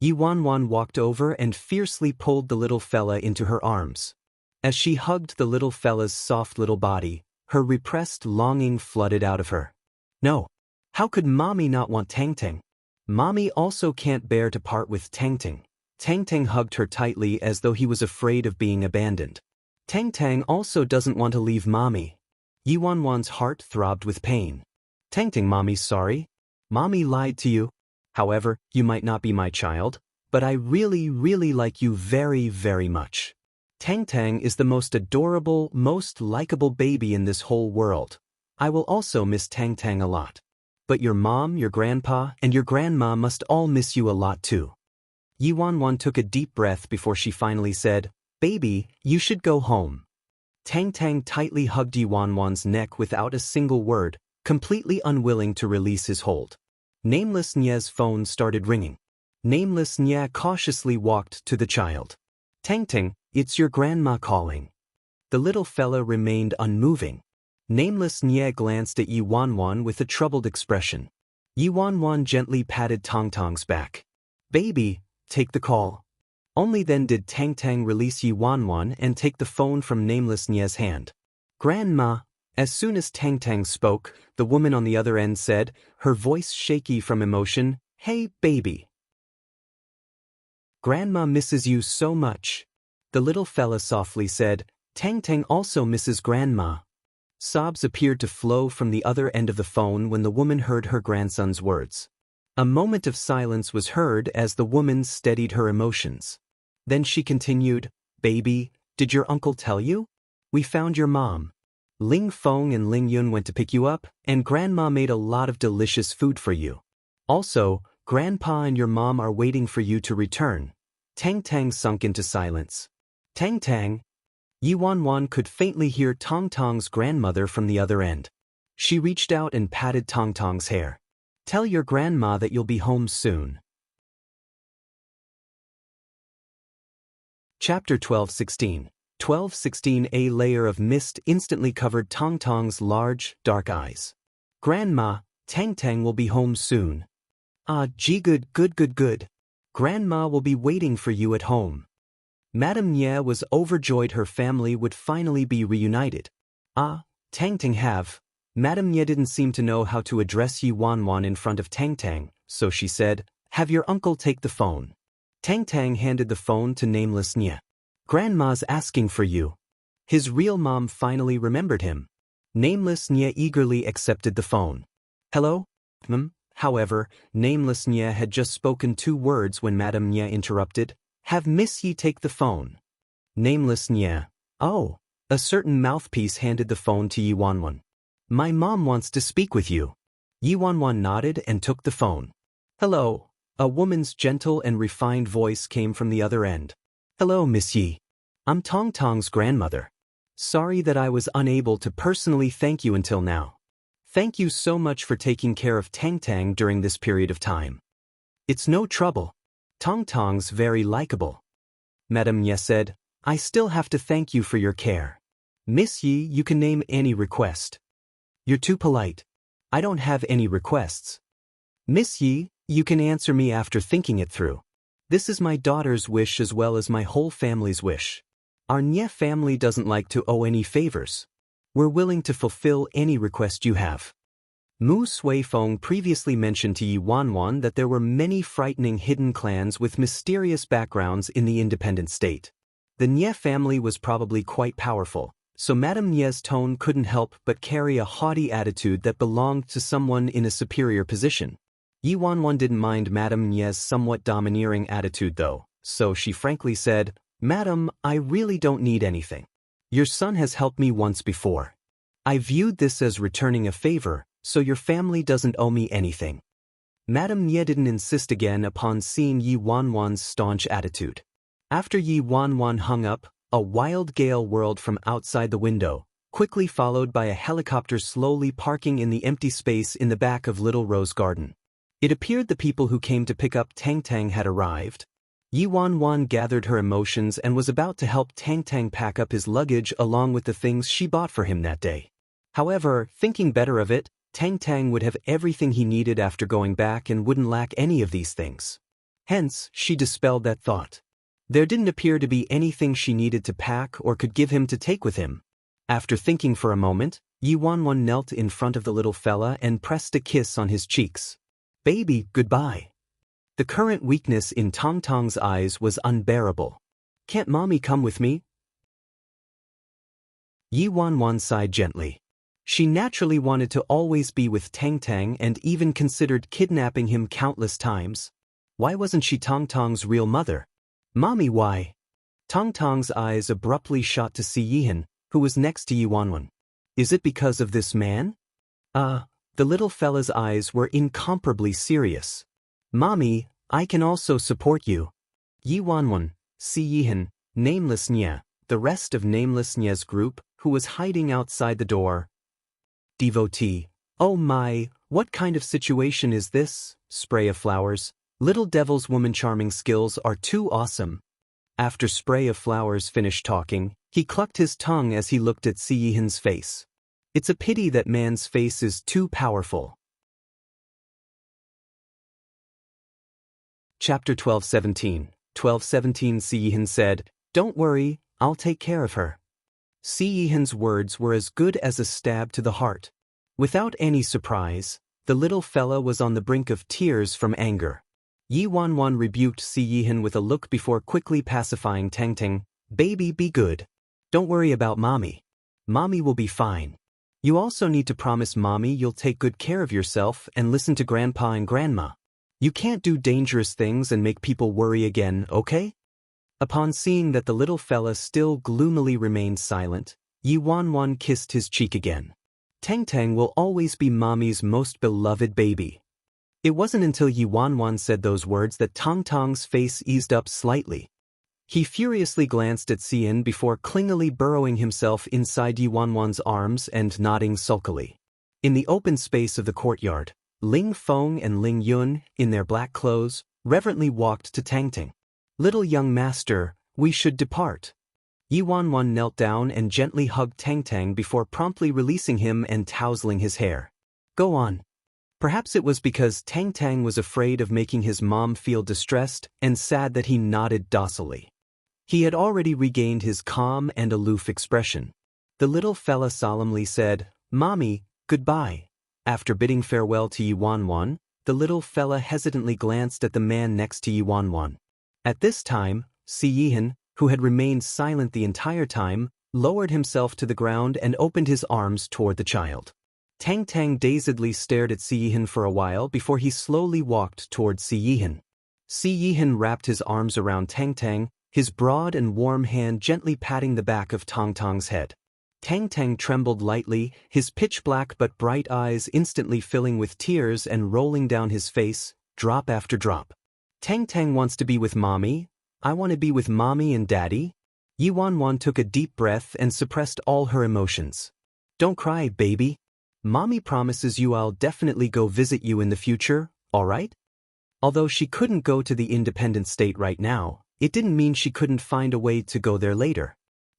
Yi Wanwan walked over and fiercely pulled the little fella into her arms. As she hugged the little fella's soft little body, her repressed longing flooded out of her. No. How could Mommy not want Tang Tang? Mommy also can't bear to part with Tang Tang. Tang Tang hugged her tightly as though he was afraid of being abandoned. Tang Tang also doesn't want to leave Mommy. Yi Wanwan's heart throbbed with pain. "Tang Tang, Mommy's sorry. Mommy lied to you. However, you might not be my child, but I really, really like you very, very much. Tang Tang is the most adorable, most likable baby in this whole world. I will also miss Tang Tang a lot. But your mom, your grandpa, and your grandma must all miss you a lot too." Yi Wanwan took a deep breath before she finally said, "Baby, you should go home." Tang Tang tightly hugged Yi Wanwan's neck without a single word, completely unwilling to release his hold. Nameless Nye's phone started ringing. Nameless Nye cautiously walked to the child. "Tang Tang, it's your grandma calling." The little fella remained unmoving. Nameless Nye glanced at Yi Wanwan with a troubled expression. Yi Wanwan gently patted Tong Tong's back. "Baby, take the call." Only then did Tang Tang release Yi Wanwan and take the phone from Nameless Nye's hand. "Grandma." As soon as Tang Tang spoke, the woman on the other end said, her voice shaky from emotion, "Hey, baby. Grandma misses you so much." The little fella softly said, "Tang Tang also misses Grandma." Sobs appeared to flow from the other end of the phone when the woman heard her grandson's words. A moment of silence was heard as the woman steadied her emotions. Then she continued, "Baby, did your uncle tell you? We found your mom. Ling Feng and Ling Yun went to pick you up, and Grandma made a lot of delicious food for you. Also, Grandpa and your mom are waiting for you to return." Tang Tang sunk into silence. "Tang Tang." Yi Wanwan could faintly hear Tong Tong's grandmother from the other end. She reached out and patted Tong Tong's hair. "Tell your grandma that you'll be home soon." Chapter 12:16. 12:16. A layer of mist instantly covered Tong Tong's large, dark eyes. "Grandma, Tang Tang will be home soon." "Ah, gee, good. Grandma will be waiting for you at home." Madame Nye was overjoyed her family would finally be reunited. "Ah, Tang Tang have." Madame Nye didn't seem to know how to address Yi Wanwan in front of Tang Tang, so she said, "Have your uncle take the phone." Tang Tang handed the phone to Nameless Nye. "Grandma's asking for you." His real mom finally remembered him. Nameless Nye eagerly accepted the phone. "Hello? However, Nameless Nye had just spoken 2 words when Madame Nye interrupted, "Have Miss Yi take the phone." Nameless Nye. "Oh." A certain mouthpiece handed the phone to Yi Wanwan. "My mom wants to speak with you." Yi Wanwan nodded and took the phone. "Hello." A woman's gentle and refined voice came from the other end. "Hello, Miss Yi. I'm Tong Tong's grandmother. Sorry that I was unable to personally thank you until now. Thank you so much for taking care of Tang Tang during this period of time." "It's no trouble. Tong Tong's very likable." Madame Nye said, "I still have to thank you for your care. Miss Yi, you can name any request." "You're too polite. I don't have any requests." "Miss Yi, you can answer me after thinking it through. This is my daughter's wish as well as my whole family's wish. Our Nye family doesn't like to owe any favors. We're willing to fulfill any request you have." Mu Suifeng previously mentioned to Yi Wanwan that there were many frightening hidden clans with mysterious backgrounds in the independent state. The Nye family was probably quite powerful, so Madame Nye's tone couldn't help but carry a haughty attitude that belonged to someone in a superior position. Yi Wanwan didn't mind Madame Nye's somewhat domineering attitude though, so she frankly said, "Madam, I really don't need anything. Your son has helped me once before. I viewed this as returning a favor, so your family doesn't owe me anything." Madame Nye didn't insist again upon seeing Yi Wanwan's staunch attitude. After Yi Wanwan hung up, a wild gale whirled from outside the window, quickly followed by a helicopter slowly parking in the empty space in the back of Little Rose Garden. It appeared the people who came to pick up Tang Tang had arrived. Yi Wanwan gathered her emotions and was about to help Tang Tang pack up his luggage along with the things she bought for him that day. However, thinking better of it, Tang Tang would have everything he needed after going back and wouldn't lack any of these things. Hence, she dispelled that thought. There didn't appear to be anything she needed to pack or could give him to take with him. After thinking for a moment, Yi Wanwan knelt in front of the little fella and pressed a kiss on his cheeks. "Baby, goodbye." The current weakness in Tong Tong's eyes was unbearable. "Can't mommy come with me?" Yi Wanwan sighed gently. She naturally wanted to always be with Tang Tang and even considered kidnapping him countless times. Why wasn't she Tong Tong's real mother? "Mommy, why?" Tong Tong's eyes abruptly shot to Si Yihan, who was next to Yi Wanwan. "Is it because of this man?" The little fella's eyes were incomparably serious. "Mommy, I can also support you." Yi Wanwan, Si Yihan, Nameless Nye, the rest of Nameless Nye's group, who was hiding outside the door. Devotee. "Oh my, what kind of situation is this?" Spray of flowers. "Little Devil's woman charming skills are too awesome." After Spray of Flowers finished talking, he clucked his tongue as he looked at Si Yihan's face. It's a pity that man's face is too powerful. Chapter 12:17. 12:17 Si Yihan said, "Don't worry, I'll take care of her." Si Yihan's words were as good as a stab to the heart. Without any surprise, the little fella was on the brink of tears from anger. Yi Wanwan rebuked Si Yihan with a look before quickly pacifying Tang Tang. "Baby, be good. Don't worry about mommy. Mommy will be fine. You also need to promise mommy you'll take good care of yourself and listen to grandpa and grandma. You can't do dangerous things and make people worry again, okay?" Upon seeing that the little fella still gloomily remained silent, Yi Wanwan kissed his cheek again. "Tang Tang will always be mommy's most beloved baby." It wasn't until Yi Wanwan said those words that Tong Tong's face eased up slightly. He furiously glanced at Xian before clingily burrowing himself inside Yi Wanwan's arms and nodding sulkily. In the open space of the courtyard, Ling Feng and Ling Yun, in their black clothes, reverently walked to Tang Tang. "Little young master, we should depart." Yi Wanwan knelt down and gently hugged Tang Tang before promptly releasing him and tousling his hair. "Go on." Perhaps it was because Tang Tang was afraid of making his mom feel distressed and sad that he nodded docilely. He had already regained his calm and aloof expression. The little fella solemnly said, "Mommy, goodbye." After bidding farewell to Yi Wanwan, the little fella hesitantly glanced at the man next to Yi Wanwan. At this time, Si Yihan, who had remained silent the entire time, lowered himself to the ground and opened his arms toward the child. Tang Tang dazedly stared at Si Yihan for a while before he slowly walked toward Si Yihan. Si Yihan wrapped his arms around Tang Tang, his broad and warm hand gently patting the back of Tong Tong's head. Tang Tang trembled lightly, his pitch-black but bright eyes instantly filling with tears and rolling down his face, drop after drop. "Tang Tang wants to be with mommy. I want to be with mommy and daddy." Yi Wanwan took a deep breath and suppressed all her emotions. "Don't cry, baby. Mommy promises you I'll definitely go visit you in the future, all right?" Although she couldn't go to the independent state right now, it didn't mean she couldn't find a way to go there later.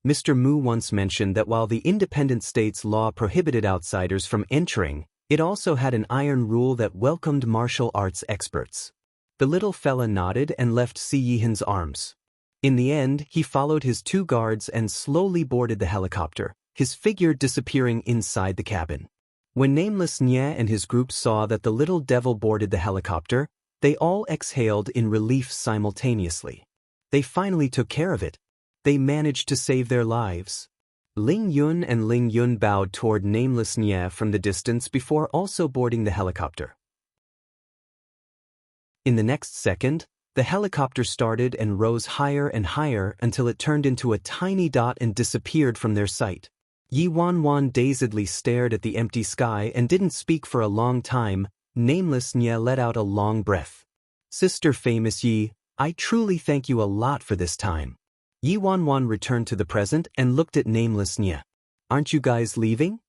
Mr. Mu once mentioned that while the independent state's law prohibited outsiders from entering, it also had an iron rule that welcomed martial arts experts. The little fella nodded and left Si Yihan's arms. In the end, he followed his two guards and slowly boarded the helicopter, his figure disappearing inside the cabin. When Nameless Nye and his group saw that the little devil boarded the helicopter, they all exhaled in relief simultaneously. They finally took care of it. they managed to save their lives. Ling Yun and Ling Yun bowed toward Nameless Nye from the distance before also boarding the helicopter. In the next second, the helicopter started and rose higher and higher until it turned into a tiny dot and disappeared from their sight. Yi Wanwan dazedly stared at the empty sky and didn't speak for a long time. Nameless Nye let out a long breath. Sister Famous Yi, I truly thank you a lot for this time. Yi Wanwan returned to the present and looked at Nameless Nye. Aren't you guys leaving?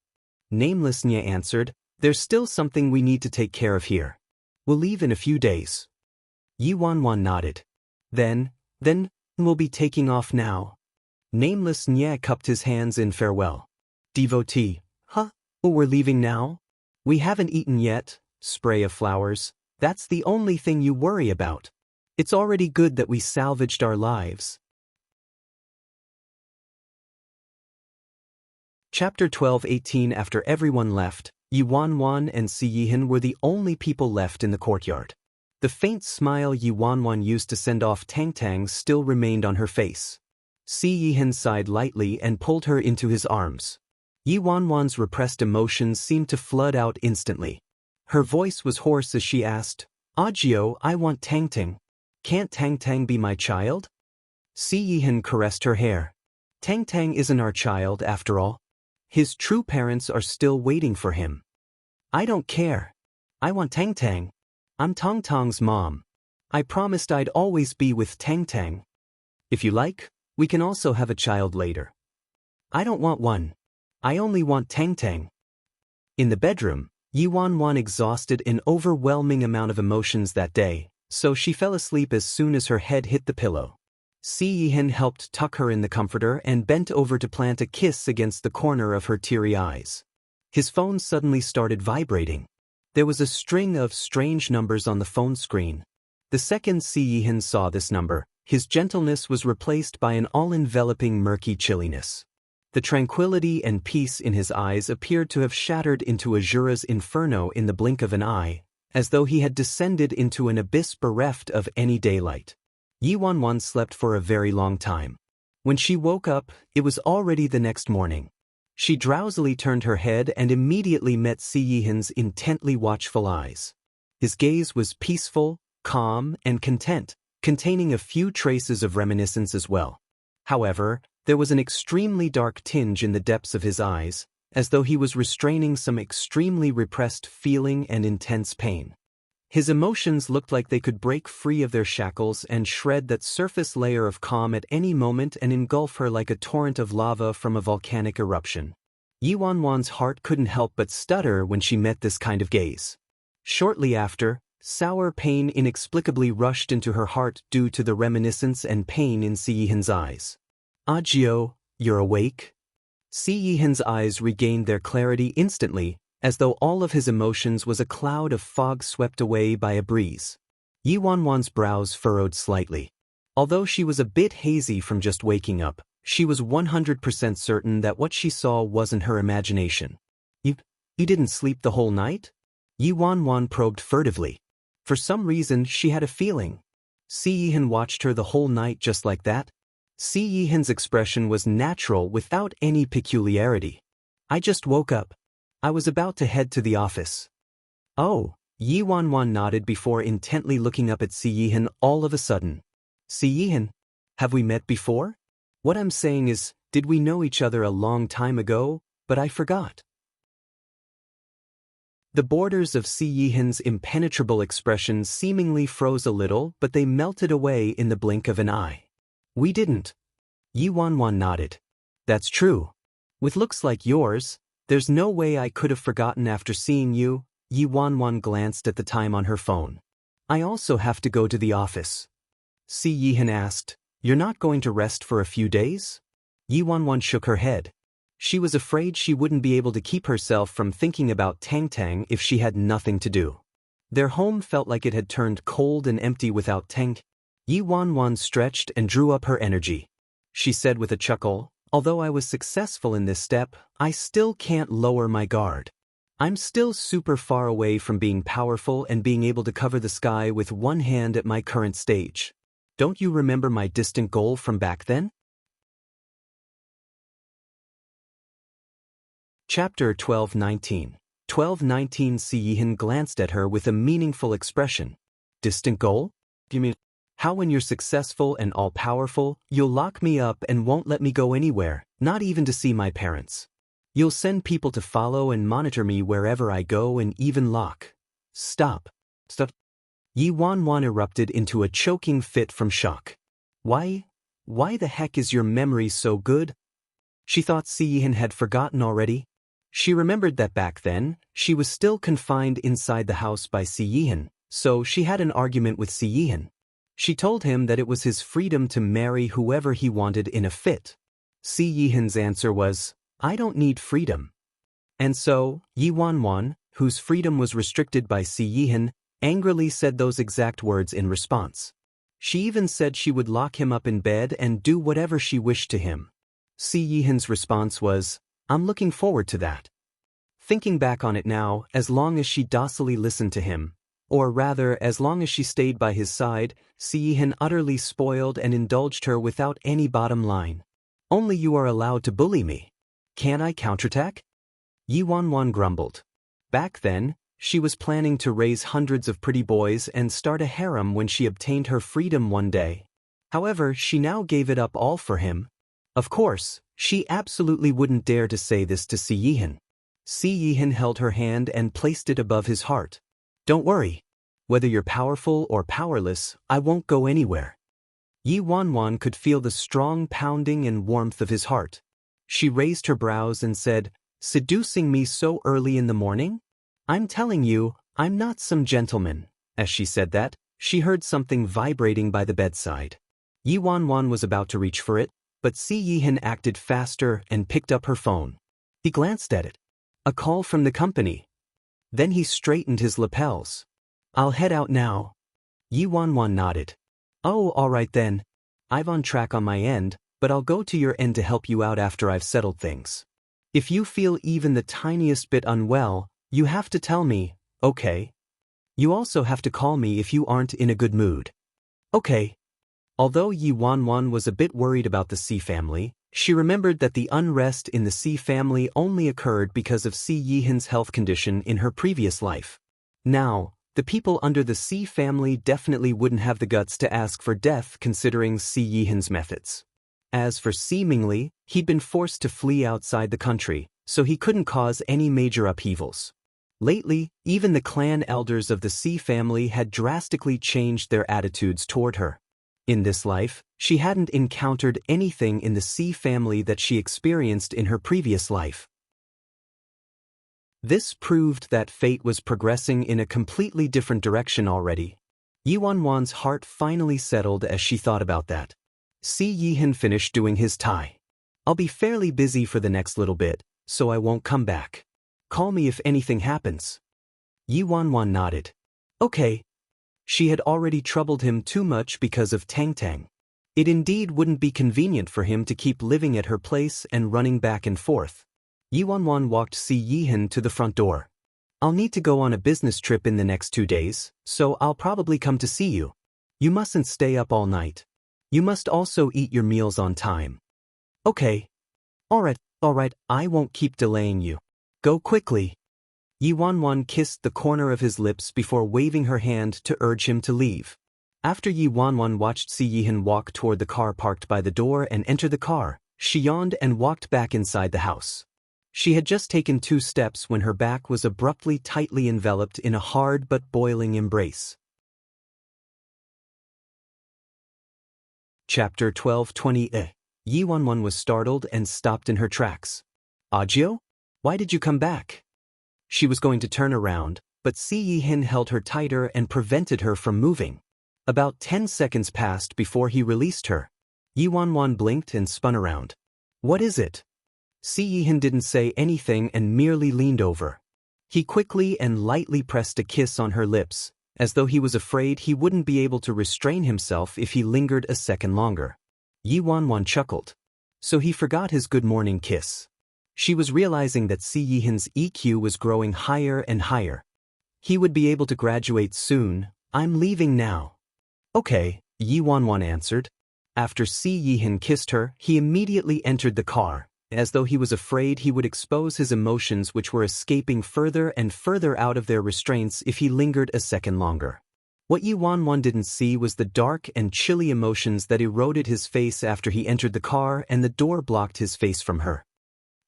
Nameless Nye answered, there's still something we need to take care of here. We'll leave in a few days. Yi Wanwan nodded. Then we'll be taking off now. Nameless Nye cupped his hands in farewell. Devotee, huh? Oh, we're leaving now? We haven't eaten yet. Spray of flowers. That's the only thing you worry about. It's already good that we salvaged our lives. Chapter 12:18. After everyone left, Yi Wanwan and Si Yihan were the only people left in the courtyard. The faint smile Yi Wanwan used to send off Tang Tang still remained on her face. Si Yihan sighed lightly and pulled her into his arms. Yi Wanwan's repressed emotions seemed to flood out instantly. Her voice was hoarse as she asked, Ajio, I want Tang Tang. Can't Tang Tang be my child? Si Yihan caressed her hair. Tang Tang isn't our child after all. His true parents are still waiting for him. I don't care. I want Tang Tang. I'm Tong Tong's mom. I promised I'd always be with Tang Tang. If you like, we can also have a child later. I don't want one. I only want Tang Tang. In the bedroom, Yi Wanwan exhausted an overwhelming amount of emotions that day, so she fell asleep as soon as her head hit the pillow. Si Yihan helped tuck her in the comforter and bent over to plant a kiss against the corner of her teary eyes. His phone suddenly started vibrating. There was a string of strange numbers on the phone screen. The second Si Yihan saw this number, his gentleness was replaced by an all-enveloping murky chilliness. The tranquility and peace in his eyes appeared to have shattered into Azura's inferno in the blink of an eye, as though he had descended into an abyss bereft of any daylight. Yi Wanwan slept for a very long time. When she woke up, it was already the next morning. She drowsily turned her head and immediately met Si Yihan's intently watchful eyes. His gaze was peaceful, calm, and content, containing a few traces of reminiscence as well. However, there was an extremely dark tinge in the depths of his eyes, as though he was restraining some extremely repressed feeling and intense pain. His emotions looked like they could break free of their shackles and shred that surface layer of calm at any moment and engulf her like a torrent of lava from a volcanic eruption. Yi Wanwan's heart couldn't help but stutter when she met this kind of gaze. Shortly after, sour pain inexplicably rushed into her heart due to the reminiscence and pain in Si Yihan's eyes. Ajio, you're awake? Si Yihan's eyes regained their clarity instantly, as though all of his emotions was a cloud of fog swept away by a breeze. Yi Wanwan's brows furrowed slightly. Although she was a bit hazy from just waking up, she was 100% certain that what she saw wasn't her imagination. You didn't sleep the whole night? Yi Wanwan probed furtively. For some reason, she had a feeling. Si Yihan watched her the whole night just like that? Si Yihan's expression was natural without any peculiarity. I just woke up. I was about to head to the office. Oh, Yi Wanwan nodded before intently looking up at Si Yihan all of a sudden. Si Yihan, have we met before? What I'm saying is, did we know each other a long time ago, but I forgot. The borders of Si Yihan's impenetrable expression seemingly froze a little, but they melted away in the blink of an eye. We didn't. Yi Wanwan nodded. That's true. With looks like yours, there's no way I could have forgotten after seeing you. Yi Wanwan glanced at the time on her phone. I also have to go to the office. Si Yihan asked, you're not going to rest for a few days? Yi Wanwan shook her head. She was afraid she wouldn't be able to keep herself from thinking about Tang Tang if she had nothing to do. Their home felt like it had turned cold and empty without Tang. Yi Wanwan stretched and drew up her energy. She said with a chuckle, although I was successful in this step, I still can't lower my guard. I'm still super far away from being powerful and being able to cover the sky with one hand at my current stage. Don't you remember my distant goal from back then? Chapter 12:19. 12:19. Siyihan glanced at her with a meaningful expression. Distant goal? You mean, how when you're successful and all-powerful, you'll lock me up and won't let me go anywhere, not even to see my parents. You'll send people to follow and monitor me wherever I go and even lock. Stop. Yi Wanwan erupted into a choking fit from shock. Why the heck is your memory so good? She thought Siyihan had forgotten already. She remembered that back then, she was still confined inside the house by Siyihan, so she had an argument with Siyihan. She told him that it was his freedom to marry whoever he wanted in a fit. Siyihan's answer was, I don't need freedom. And so, Yi Wanwan, whose freedom was restricted by Siyihan, angrily said those exact words in response. She even said she would lock him up in bed and do whatever she wished to him. Siyihan's response was, I'm looking forward to that. Thinking back on it now, as long as she docilely listened to him, or rather as long as she stayed by his side, Siyihan utterly spoiled and indulged her without any bottom line. Only you are allowed to bully me. Can't I counterattack? Yi Wanwan grumbled. Back then, she was planning to raise hundreds of pretty boys and start a harem when she obtained her freedom one day. However, she now gave it up all for him. Of course, she absolutely wouldn't dare to say this to Siyihan. Siyihan held her hand and placed it above his heart. Don't worry. Whether you're powerful or powerless, I won't go anywhere. Yi Wanwan could feel the strong pounding and warmth of his heart. She raised her brows and said, Seducing me so early in the morning? I'm telling you, I'm not some gentleman. As she said that, she heard something vibrating by the bedside. Yi Wanwan was about to reach for it, but Siyihan acted faster and picked up her phone. He glanced at it. A call from the company. Then he straightened his lapels. I'll head out now. Yi Wanwan nodded. Oh, all right then. I'm on track on my end, but I'll go to your end to help you out after I've settled things. If you feel even the tiniest bit unwell, you have to tell me, okay? You also have to call me if you aren't in a good mood. Okay. Although Yi Wanwan was a bit worried about the C family, she remembered that the unrest in the C family only occurred because of Siyihan's health condition in her previous life. Now, the people under the C family definitely wouldn't have the guts to ask for death considering Siyihan's methods. As for seemingly, he'd been forced to flee outside the country, so he couldn't cause any major upheavals. Lately, even the clan elders of the C family had drastically changed their attitudes toward her. In this life, she hadn't encountered anything in the C family that she experienced in her previous life. This proved that fate was progressing in a completely different direction already. Yi Wanwan's heart finally settled as she thought about that. Siyihan finished doing his tie. I'll be fairly busy for the next little bit, so I won't come back. Call me if anything happens. Yi Wanwan nodded. Okay. She had already troubled him too much because of Tang Tang. It indeed wouldn't be convenient for him to keep living at her place and running back and forth. Yi Wanwan walked Siyihan to the front door. I'll need to go on a business trip in the next 2 days, so I'll probably come to see you. You mustn't stay up all night. You must also eat your meals on time. Okay. All right, I won't keep delaying you. Go quickly. Yi Wanwan kissed the corner of his lips before waving her hand to urge him to leave. After Yi Wanwan watched Siyihan walk toward the car parked by the door and enter the car, she yawned and walked back inside the house. She had just taken 2 steps when her back was abruptly tightly enveloped in a hard but boiling embrace. Chapter 12:20. Yi Wanwan was startled and stopped in her tracks. Ajio? Why did you come back? She was going to turn around, but Siyihan held her tighter and prevented her from moving. About 10 seconds passed before he released her. Yi Wanwan blinked and spun around. What is it? Siyihan didn't say anything and merely leaned over. He quickly and lightly pressed a kiss on her lips, as though he was afraid he wouldn't be able to restrain himself if he lingered a second longer. Yi Wanwan chuckled. So he forgot his good morning kiss. She was realizing that Siyihan's EQ was growing higher and higher. He would be able to graduate soon. I'm leaving now. Okay, Yi Wanwan answered. After Siyihan kissed her, he immediately entered the car, as though he was afraid he would expose his emotions which were escaping further and further out of their restraints if he lingered a second longer. What Yi Wanwan didn't see was the dark and chilly emotions that eroded his face after he entered the car and the door blocked his face from her.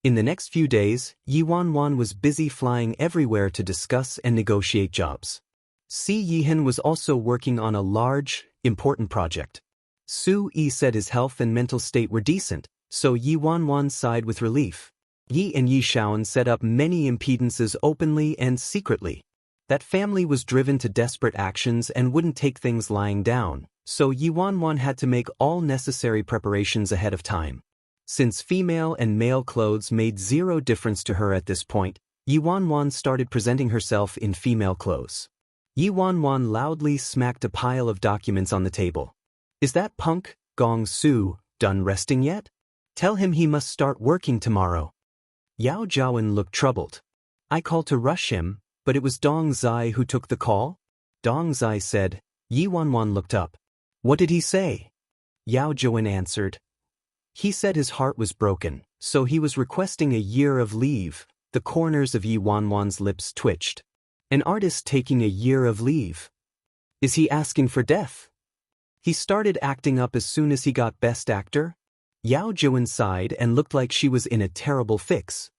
In the next few days, Yi Wanwan was busy flying everywhere to discuss and negotiate jobs. Si Yihan was also working on a large, important project. Su Yi said his health and mental state were decent, so Yi Wanwan sighed with relief. Yi and Yi Shaoan set up many impedances openly and secretly. That family was driven to desperate actions and wouldn't take things lying down, so Yi Wanwan had to make all necessary preparations ahead of time. Since female and male clothes made zero difference to her at this point, Yi Wanwan started presenting herself in female clothes. Yi Wanwan loudly smacked a pile of documents on the table. "Is that punk, Gong Su, done resting yet? Tell him he must start working tomorrow." Yao Jiawen looked troubled. "I called to rush him, but it was Dong Zai who took the call?" Dong Zai said. Yi Wanwan looked up. "What did he say?" Yao Jiawen answered. "He said his heart was broken, so he was requesting a year of leave." The corners of Yi Wanwan's lips twitched. "An artist taking a year of leave? Is he asking for death? He started acting up as soon as he got Best Actor?" Yao Jiawen sighed and looked like she was in a terrible fix.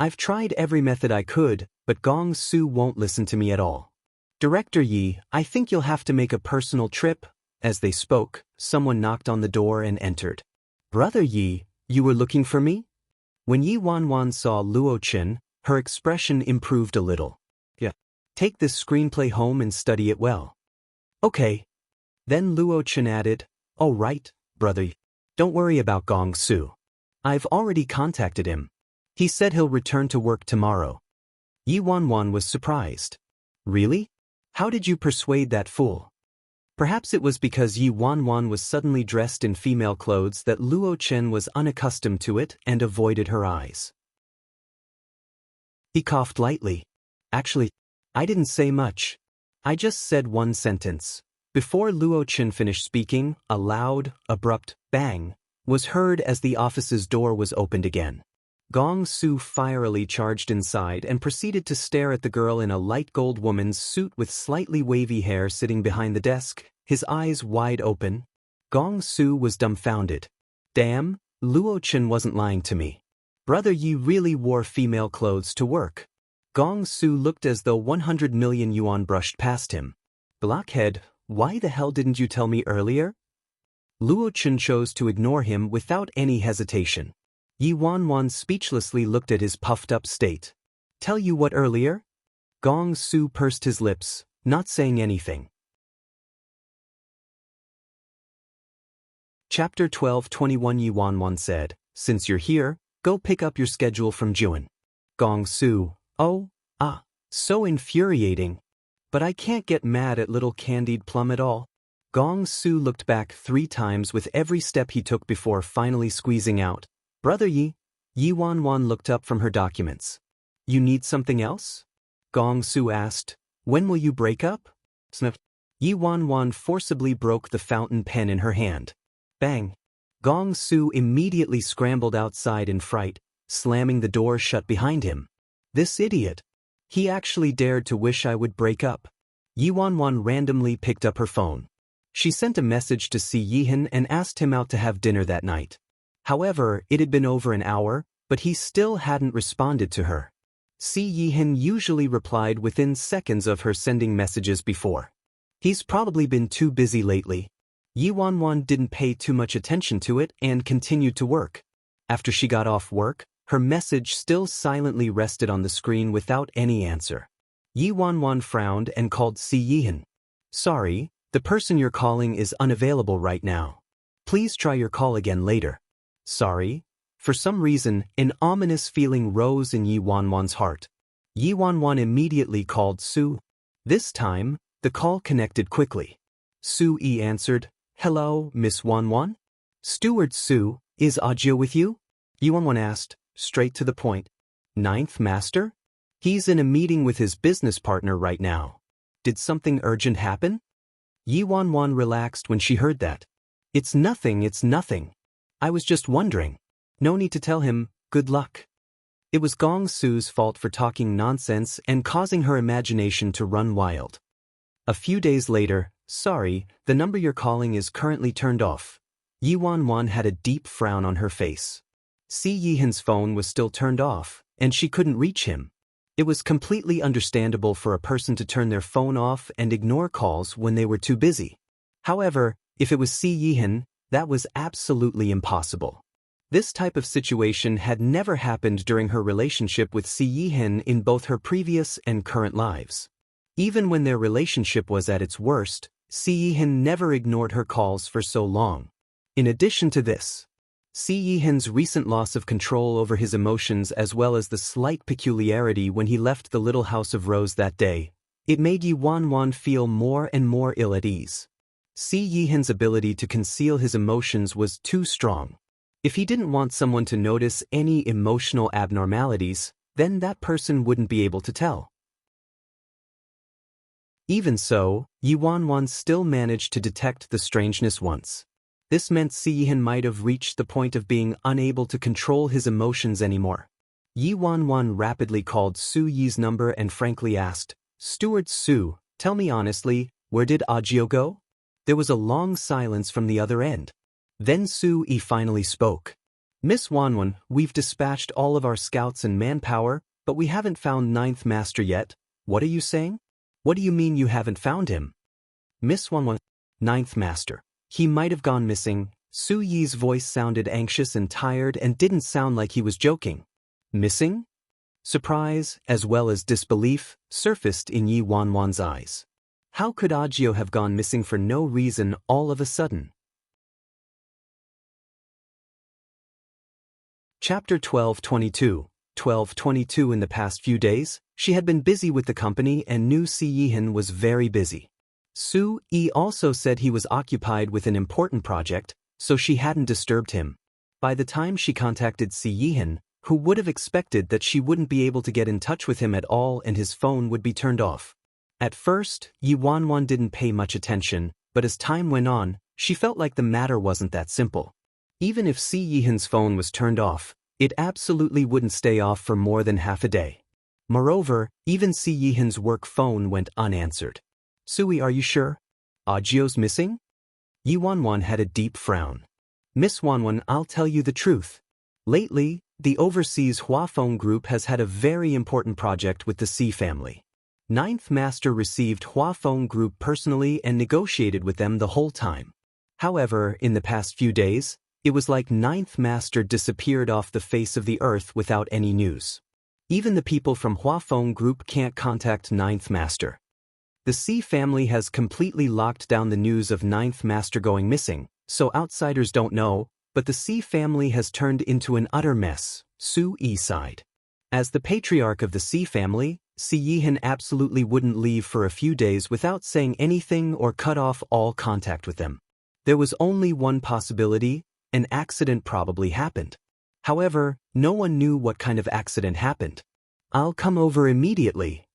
"I've tried every method I could, but Gong Su won't listen to me at all. Director Yi, I think you'll have to make a personal trip." As they spoke, someone knocked on the door and entered. "Brother Yi, you were looking for me?" When Yi Wanwan saw Luo Chen, her expression improved a little. "Yeah. Take this screenplay home and study it well." "Okay." Then Luo Chen added, "Oh right, brother Yi. Don't worry about Gong Su. I've already contacted him. He said he'll return to work tomorrow." Yi Wanwan was surprised. "Really? How did you persuade that fool?" Perhaps it was because Yi Wanwan was suddenly dressed in female clothes that Luo Chen was unaccustomed to it and avoided her eyes. He coughed lightly. "Actually, I didn't say much. I just said one sentence." Before Luo Chen finished speaking, a loud, abrupt bang was heard as the office's door was opened again. Gong Su fierily charged inside and proceeded to stare at the girl in a light gold woman's suit with slightly wavy hair sitting behind the desk, his eyes wide open. Gong Su was dumbfounded. Damn, Luo Chen wasn't lying to me. Brother Yi really wore female clothes to work. Gong Su looked as though 100 million yuan brushed past him. Blockhead, why the hell didn't you tell me earlier? Luo Chen chose to ignore him without any hesitation. Yi Wanwan speechlessly looked at his puffed-up state. Tell you what earlier? Gong Su pursed his lips, not saying anything. Chapter 12:21 Yi Wanwan said, Since you're here, go pick up your schedule from Juan. Gong Su, so infuriating. But I can't get mad at little candied plum at all. Gong Su looked back 3 times with every step he took before finally squeezing out. Brother Yi. Yi Wanwan looked up from her documents. You need something else? Gong Su asked. When will you break up? Sniffed. Yi Wanwan forcibly broke the fountain pen in her hand. Bang. Gong Su immediately scrambled outside in fright, slamming the door shut behind him. This idiot. He actually dared to wish I would break up. Yi Wanwan randomly picked up her phone. She sent a message to Si Yihan and asked him out to have dinner that night. However, it had been over an hour, but he still hadn't responded to her. Si Yihan usually replied within seconds of her sending messages before. He's probably been too busy lately. Yi Wanwan didn't pay too much attention to it and continued to work. After she got off work, her message still silently rested on the screen without any answer. Yi Wanwan frowned and called Si Yihan. Sorry, the person you're calling is unavailable right now. Please try your call again later. Sorry. For some reason, an ominous feeling rose in Yi Wanwan's heart. Yi Wanwan immediately called Su. This time, the call connected quickly. Su Yi answered, Hello, Miss Wanwan? Steward Su, is Ajia with you? Yi Wanwan asked, straight to the point. Ninth Master? He's in a meeting with his business partner right now. Did something urgent happen? Yi Wanwan relaxed when she heard that. It's nothing. I was just wondering. No need to tell him. good luck. It was Gong Su's fault for talking nonsense and causing her imagination to run wild. A few days later, sorry, the number you're calling is currently turned off. Yi Wanwan had a deep frown on her face. Si Yihan's phone was still turned off, and she couldn't reach him. It was completely understandable for a person to turn their phone off and ignore calls when they were too busy. However, if it was Si Yihan, that was absolutely impossible. This type of situation had never happened during her relationship with Si Yihan in both her previous and current lives. Even when their relationship was at its worst, Si Yihan never ignored her calls for so long. In addition to this, Si Yihan's recent loss of control over his emotions as well as the slight peculiarity when he left the little house of Rose that day, it made Yi Wanwan feel more and more ill at ease. Si Yihan's ability to conceal his emotions was too strong. If he didn't want someone to notice any emotional abnormalities, then that person wouldn't be able to tell. Even so, Yi Wanwan still managed to detect the strangeness once. This meant Si Yihan might have reached the point of being unable to control his emotions anymore. Yi Wanwan rapidly called Su Yi's number and frankly asked, "Steward Su, tell me honestly, where did Audiobook go?" There was a long silence from the other end. Then Su Yi finally spoke. "Miss Wanwan, we've dispatched all of our scouts and manpower, but we haven't found Ninth Master yet. What are you saying? What do you mean you haven't found him?" "Miss Wanwan, Ninth Master. He might have gone missing." Su Yi's voice sounded anxious and tired and didn't sound like he was joking. "Missing?" Surprise, as well as disbelief, surfaced in Yi Wanwan's eyes. How could Audiobook have gone missing for no reason all of a sudden? Chapter 1222. 1222. In the past few days, she had been busy with the company and knew Si Yihan was very busy. Su Yi also said he was occupied with an important project, so she hadn't disturbed him. By the time she contacted Si Yihan, who would have expected that she wouldn't be able to get in touch with him at all and his phone would be turned off. At first, Yi Wanwan didn't pay much attention, but as time went on, she felt like the matter wasn't that simple. Even if Si Yihan's phone was turned off, it absolutely wouldn't stay off for more than half a day. Moreover, even Si Yihan's work phone went unanswered. "Sui, are you sure? Audiobook's missing?" Yi Wanwan had a deep frown. "Miss Wanwan, I'll tell you the truth. Lately, the overseas Huafeng group has had a very important project with the Si family. Ninth Master received Huafeng group personally and negotiated with them the whole time. However, in the past few days, it was like Ninth Master disappeared off the face of the earth without any news. Even the people from Huafeng group can't contact Ninth Master. The Si family has completely locked down the news of Ninth Master going missing, so outsiders don't know, but the Si family has turned into an utter mess." Su Yi sighed. As the patriarch of the Si family, Si Yihan absolutely wouldn't leave for a few days without saying anything or cut off all contact with them. There was only one possibility: an accident probably happened. However, no one knew what kind of accident happened. "I'll come over immediately."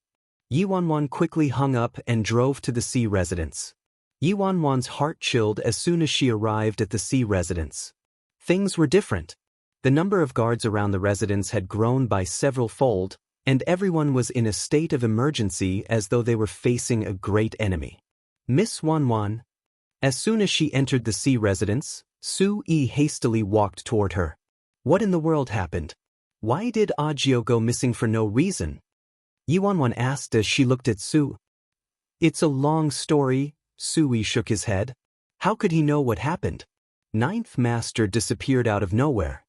Yi Wanwan quickly hung up and drove to the Si residence. Yi Wanwan's heart chilled as soon as she arrived at the Si residence. Things were different. The number of guards around the residence had grown by several fold, and everyone was in a state of emergency as though they were facing a great enemy. "Miss Wanwan." As soon as she entered the Si residence, Su Yi hastily walked toward her. "What in the world happened? Why did Audiobook go missing for no reason?" Yi Wanwan asked as she looked at Su. "It's a long story." Su Yi shook his head. "How could he know what happened? Ninth Master disappeared out of nowhere.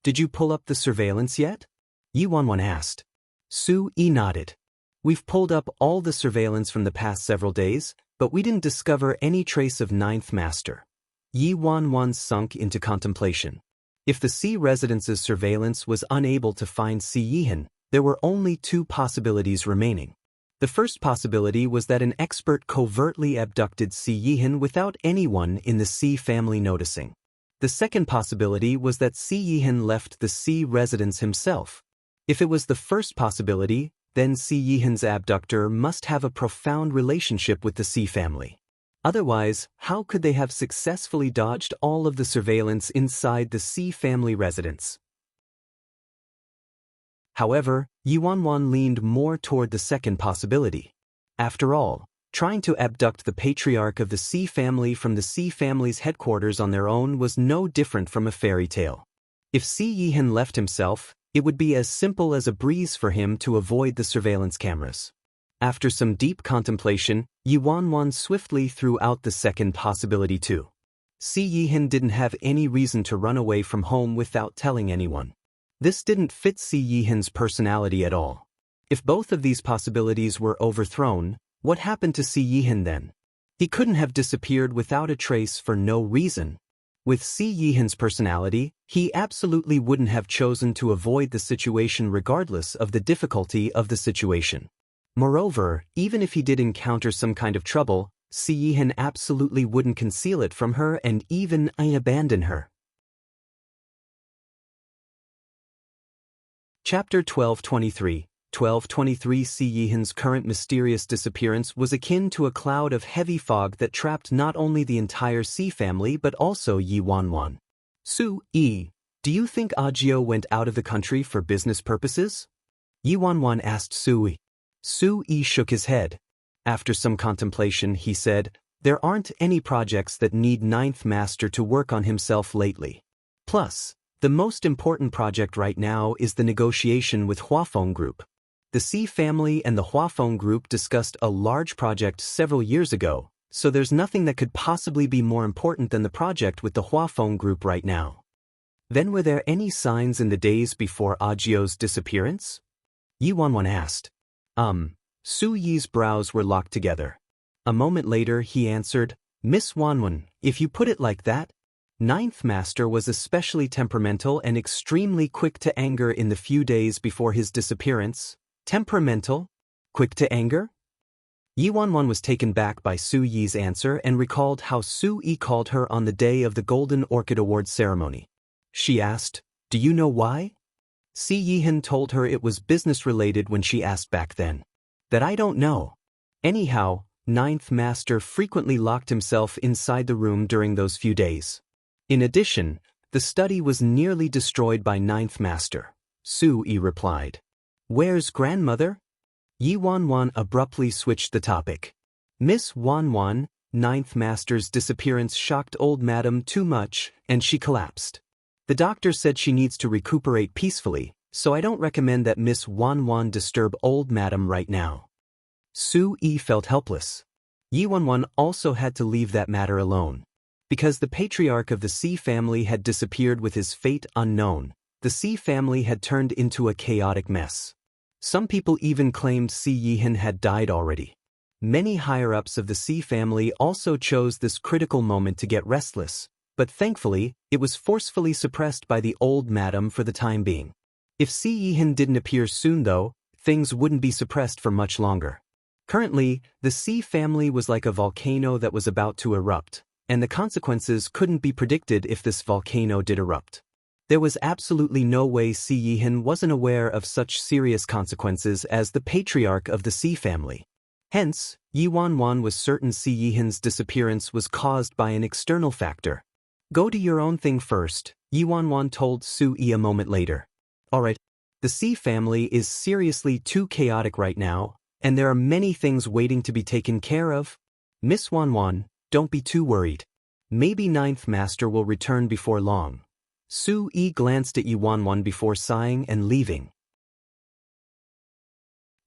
Did you pull up the surveillance yet?" Yi Wanwan asked. Su Yi nodded. "We've pulled up all the surveillance from the past several days, but we didn't discover any trace of Ninth Master." Yi Wanwan sunk into contemplation. If the Si residence's surveillance was unable to find Si Yihan, there were only two possibilities remaining. The first possibility was that an expert covertly abducted Si Yihan without anyone in the Si family noticing. The second possibility was that Si Yihan left the Si residence himself. If it was the first possibility, then Si Yihan's abductor must have a profound relationship with the Si family. Otherwise, how could they have successfully dodged all of the surveillance inside the Si family residence? However, Yi Wanwan leaned more toward the second possibility. After all, trying to abduct the patriarch of the Xi family from the Xi family's headquarters on their own was no different from a fairy tale. If Xi Yihan left himself, it would be as simple as a breeze for him to avoid the surveillance cameras. After some deep contemplation, Yi Wanwan swiftly threw out the second possibility too. Xi Yihan didn't have any reason to run away from home without telling anyone. This didn't fit Xi Yihan's personality at all. If both of these possibilities were overthrown, what happened to Xi Yihan then? He couldn't have disappeared without a trace for no reason. With Xi Yihan's personality, he absolutely wouldn't have chosen to avoid the situation regardless of the difficulty of the situation. Moreover, even if he did encounter some kind of trouble, Xi Yihan absolutely wouldn't conceal it from her and even abandon her. Chapter 1223. 1223 Xi Yihan's current mysterious disappearance was akin to a cloud of heavy fog that trapped not only the entire Xi family but also Yi Wanwan. Su-yi, do you think Agio went out of the country for business purposes? Yi Wanwan asked Su-yi. Su-yi shook his head. After some contemplation, he said, there aren't any projects that need Ninth Master to work on himself lately. Plus, the most important project right now is the negotiation with Huafeng Group. The Xi family and the Huafeng Group discussed a large project several years ago, so there's nothing that could possibly be more important than the project with the Huafeng Group right now. Then were there any signs in the days before Agio's disappearance? Yi Wanwan asked. Su Yi's brows were locked together. A moment later he answered, Miss Wanwan, if you put it like that, Ninth Master was especially temperamental and extremely quick to anger in the few days before his disappearance. Temperamental? Quick to anger? Yi Wanwan was taken back by Su Yi's answer and recalled how Su Yi called her on the day of the Golden Orchid Awards ceremony. She asked, do you know why? Xi Yihan told her it was business-related when she asked back then. That I don't know. Anyhow, Ninth Master frequently locked himself inside the room during those few days. In addition, the study was nearly destroyed by Ninth Master. Su Yi replied. Where's grandmother? Yi Wanwan abruptly switched the topic. Miss Wanwan, Ninth Master's disappearance shocked old madam too much, and she collapsed. The doctor said she needs to recuperate peacefully, so I don't recommend that Miss Wanwan disturb old madam right now. Su Yi felt helpless. Yi Wanwan also had to leave that matter alone. Because the patriarch of the Xi family had disappeared with his fate unknown, the Xi family had turned into a chaotic mess. Some people even claimed Xi Yihan had died already. Many higher-ups of the Xi family also chose this critical moment to get restless, but thankfully, it was forcefully suppressed by the old madam for the time being. If Xi Yihan didn't appear soon though, things wouldn't be suppressed for much longer. Currently, the Xi family was like a volcano that was about to erupt, and the consequences couldn't be predicted if this volcano did erupt. There was absolutely no way Xi Yihan wasn't aware of such serious consequences as the patriarch of the Xi family. Hence, Yi Wanwan was certain Xi Yihan's disappearance was caused by an external factor. Go do your own thing first, Yi Wanwan told Su Yi a moment later. Alright, the Xi family is seriously too chaotic right now, and there are many things waiting to be taken care of. Miss Wanwan, don't be too worried. Maybe Ninth Master will return before long. Su Yi glanced at Yi Wanwan before sighing and leaving.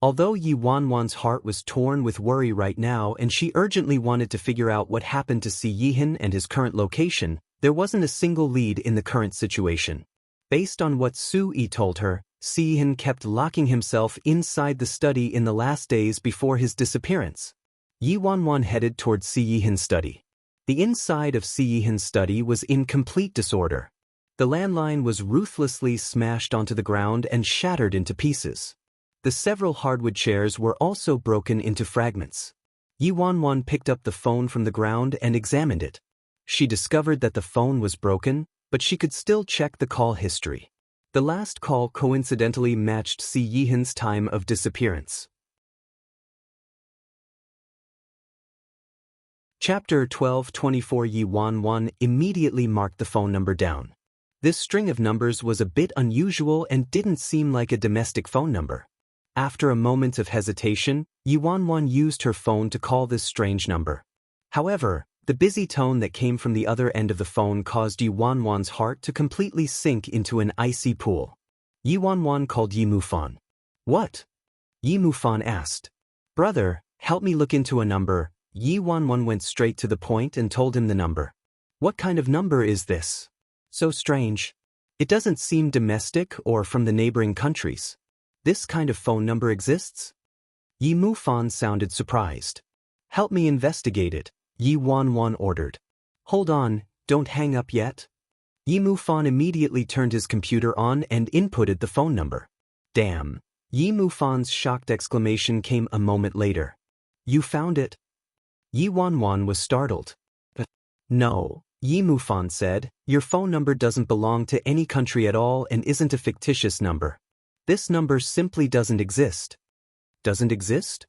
Although Yi Wanwan's heart was torn with worry right now and she urgently wanted to figure out what happened to Xi Yihan and his current location, there wasn't a single lead in the current situation. Based on what Su Yi told her, Xi Yihan kept locking himself inside the study in the last days before his disappearance. Yi Wanwan headed toward Xi Yihan's study. The inside of Xi Yihan's study was in complete disorder. The landline was ruthlessly smashed onto the ground and shattered into pieces. The several hardwood chairs were also broken into fragments. Yi Wanwan picked up the phone from the ground and examined it. She discovered that the phone was broken, but she could still check the call history. The last call coincidentally matched Xi Yihan's time of disappearance. Chapter 1224 Yi Wanwan immediately marked the phone number down. This string of numbers was a bit unusual and didn't seem like a domestic phone number. After a moment of hesitation, Yi-Wan used her phone to call this strange number. However, the busy tone that came from the other end of the phone caused Yi-Wan's heart to completely sink into an icy pool. Yi-Wan called Yi-Mufan. "What?" Yi-Mufan asked. "Brother, help me look into a number." Yi-Wan went straight to the point and told him the number. "What kind of number is this? So strange. It doesn't seem domestic or from the neighboring countries. This kind of phone number exists?" Yi-Mufan sounded surprised. "Help me investigate it," Yi-Wan ordered. "Hold on, don't hang up yet." Yi-Mufan immediately turned his computer on and inputted the phone number. "Damn." Yi-Mufan's shocked exclamation came a moment later. "You found it?" Yi-Wan was startled. "No," Yi-Mufan said, "your phone number doesn't belong to any country at all and isn't a fictitious number. This number simply doesn't exist." "Doesn't exist?"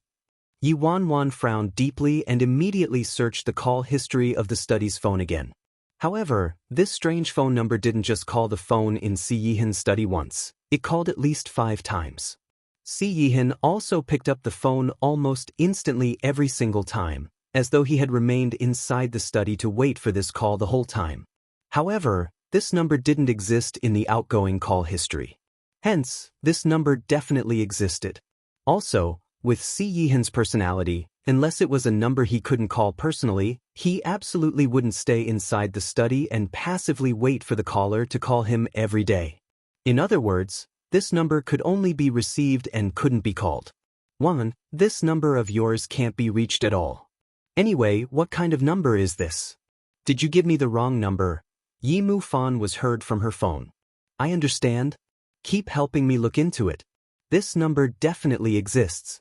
Yi-Wan frowned deeply and immediately searched the call history of the study's phone again. However, this strange phone number didn't just call the phone in Si Yihan's study once, it called at least 5 times. Si Yihan also picked up the phone almost instantly every single time, as though he had remained inside the study to wait for this call the whole time. However, this number didn't exist in the outgoing call history. Hence, this number definitely existed. Also, with Si Yihan's personality, unless it was a number he couldn't call personally, he absolutely wouldn't stay inside the study and passively wait for the caller to call him every day. In other words, this number could only be received and couldn't be called. 1. This number of yours can't be reached at all. Anyway, what kind of number is this? Did you give me the wrong number? Yi-Mufan was heard from her phone. I understand. Keep helping me look into it. This number definitely exists.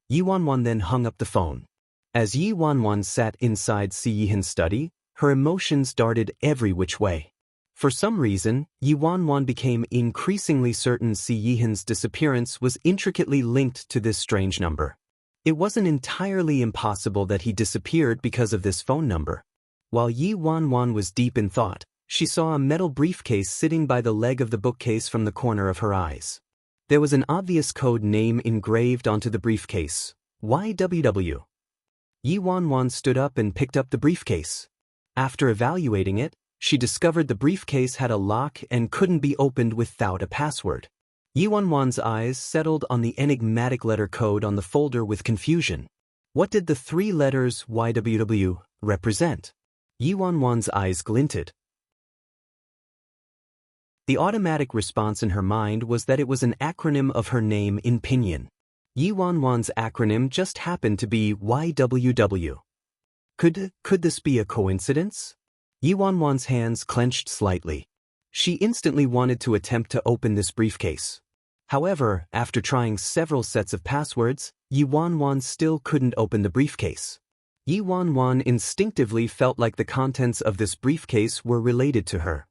Yi-Wan then hung up the phone. As Yi-Wan sat inside Si Yihan's study, her emotions darted every which way. For some reason, Yi-Wan became increasingly certain Si Yihan's disappearance was intricately linked to this strange number. It wasn't entirely impossible that he disappeared because of this phone number. While Yi-Wan was deep in thought, she saw a metal briefcase sitting by the leg of the bookcase from the corner of her eyes. There was an obvious code name engraved onto the briefcase, YWW. Yi-Wan stood up and picked up the briefcase. After evaluating it, she discovered the briefcase had a lock and couldn't be opened without a password. Yi-Wan's eyes settled on the enigmatic letter code on the folder with confusion. What did the 3 letters YWW represent? Yi-Wan's eyes glinted. The automatic response in her mind was that it was an acronym of her name in Pinyin. Yi-Wan's acronym just happened to be YWW. Could this be a coincidence? Yi-Wan's hands clenched slightly. She instantly wanted to attempt to open this briefcase. However, after trying several sets of passwords, Yi-Wan still couldn't open the briefcase. Yi-Wan instinctively felt like the contents of this briefcase were related to her.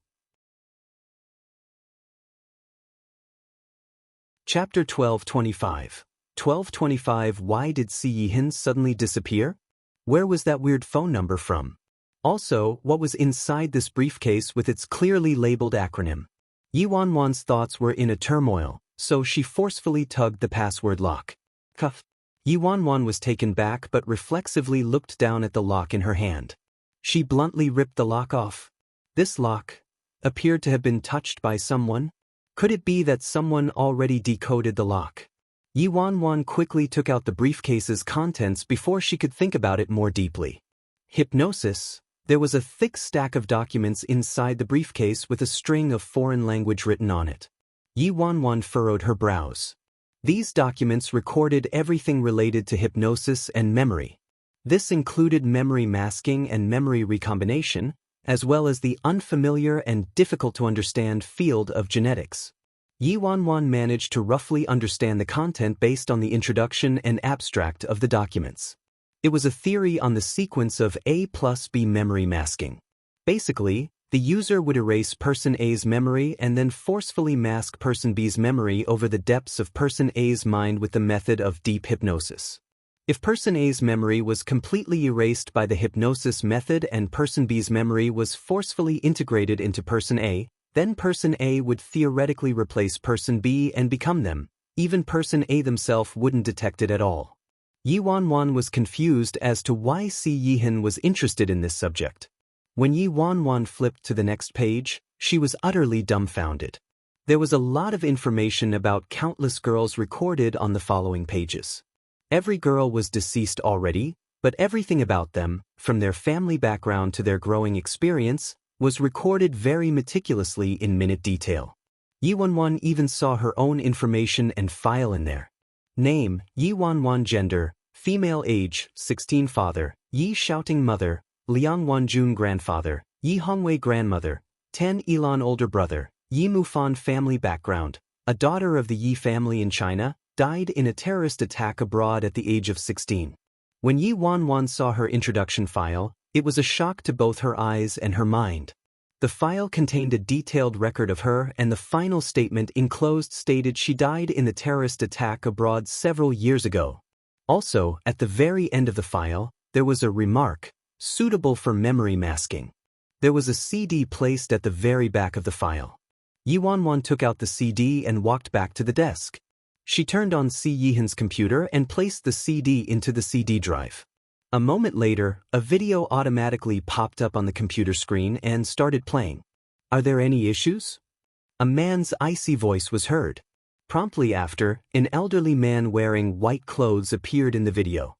Chapter 1225. 1225. Why did Si Yihan suddenly disappear? Where was that weird phone number from? Also, what was inside this briefcase with its clearly labeled acronym? Yi-Wan's thoughts were in a turmoil, so she forcefully tugged the password lock. Cuff. Yi-Wan was taken back but reflexively looked down at the lock in her hand. She bluntly ripped the lock off. This lock appeared to have been touched by someone. Could it be that someone already decoded the lock? Yi-Wan quickly took out the briefcase's contents before she could think about it more deeply. Hypnosis. There was a thick stack of documents inside the briefcase with a string of foreign language written on it. Yi-Wan furrowed her brows. These documents recorded everything related to hypnosis and memory. This included memory masking and memory recombination, as well as the unfamiliar and difficult-to-understand field of genetics. Yi-Wan managed to roughly understand the content based on the introduction and abstract of the documents. It was a theory on the sequence of A plus B memory masking. Basically, the user would erase person A's memory and then forcefully mask person B's memory over the depths of person A's mind with the method of deep hypnosis. If person A's memory was completely erased by the hypnosis method and person B's memory was forcefully integrated into person A, Then person A would theoretically replace person B and become them. Even person A themselves wouldn't detect it at all. Yi Wanwan was confused as to why Si Yihan was interested in this subject. When Yi Wanwan flipped to the next page, she was utterly dumbfounded. There was a lot of information about countless girls recorded on the following pages. Every girl was deceased already, but everything about them, from their family background to their growing experience, was recorded very meticulously in minute detail. Yi Wanwan even saw her own information and file in there. Name, Yi Wanwan. Gender, female. Age, 16. Father, Yi Shouting. Mother, Liang Wanjun. Grandfather, Yi Hongwei. Grandmother, 10. Elan. Older brother, Yi Mufan. Family background, a daughter of the Yi family in China, died in a terrorist attack abroad at the age of 16. When Yi Wanwan saw her introduction file, it was a shock to both her eyes and her mind. The file contained a detailed record of her, and the final statement enclosed stated she died in the terrorist attack abroad several years ago. Also, at the very end of the file, there was a remark, suitable for memory masking. There was a CD placed at the very back of the file. Yi Wanwan took out the CD and walked back to the desk. She turned on Si Yihan's computer and placed the CD into the CD drive. A moment later, a video automatically popped up on the computer screen and started playing. Are there any issues? A man's icy voice was heard. Promptly after, an elderly man wearing white clothes appeared in the video.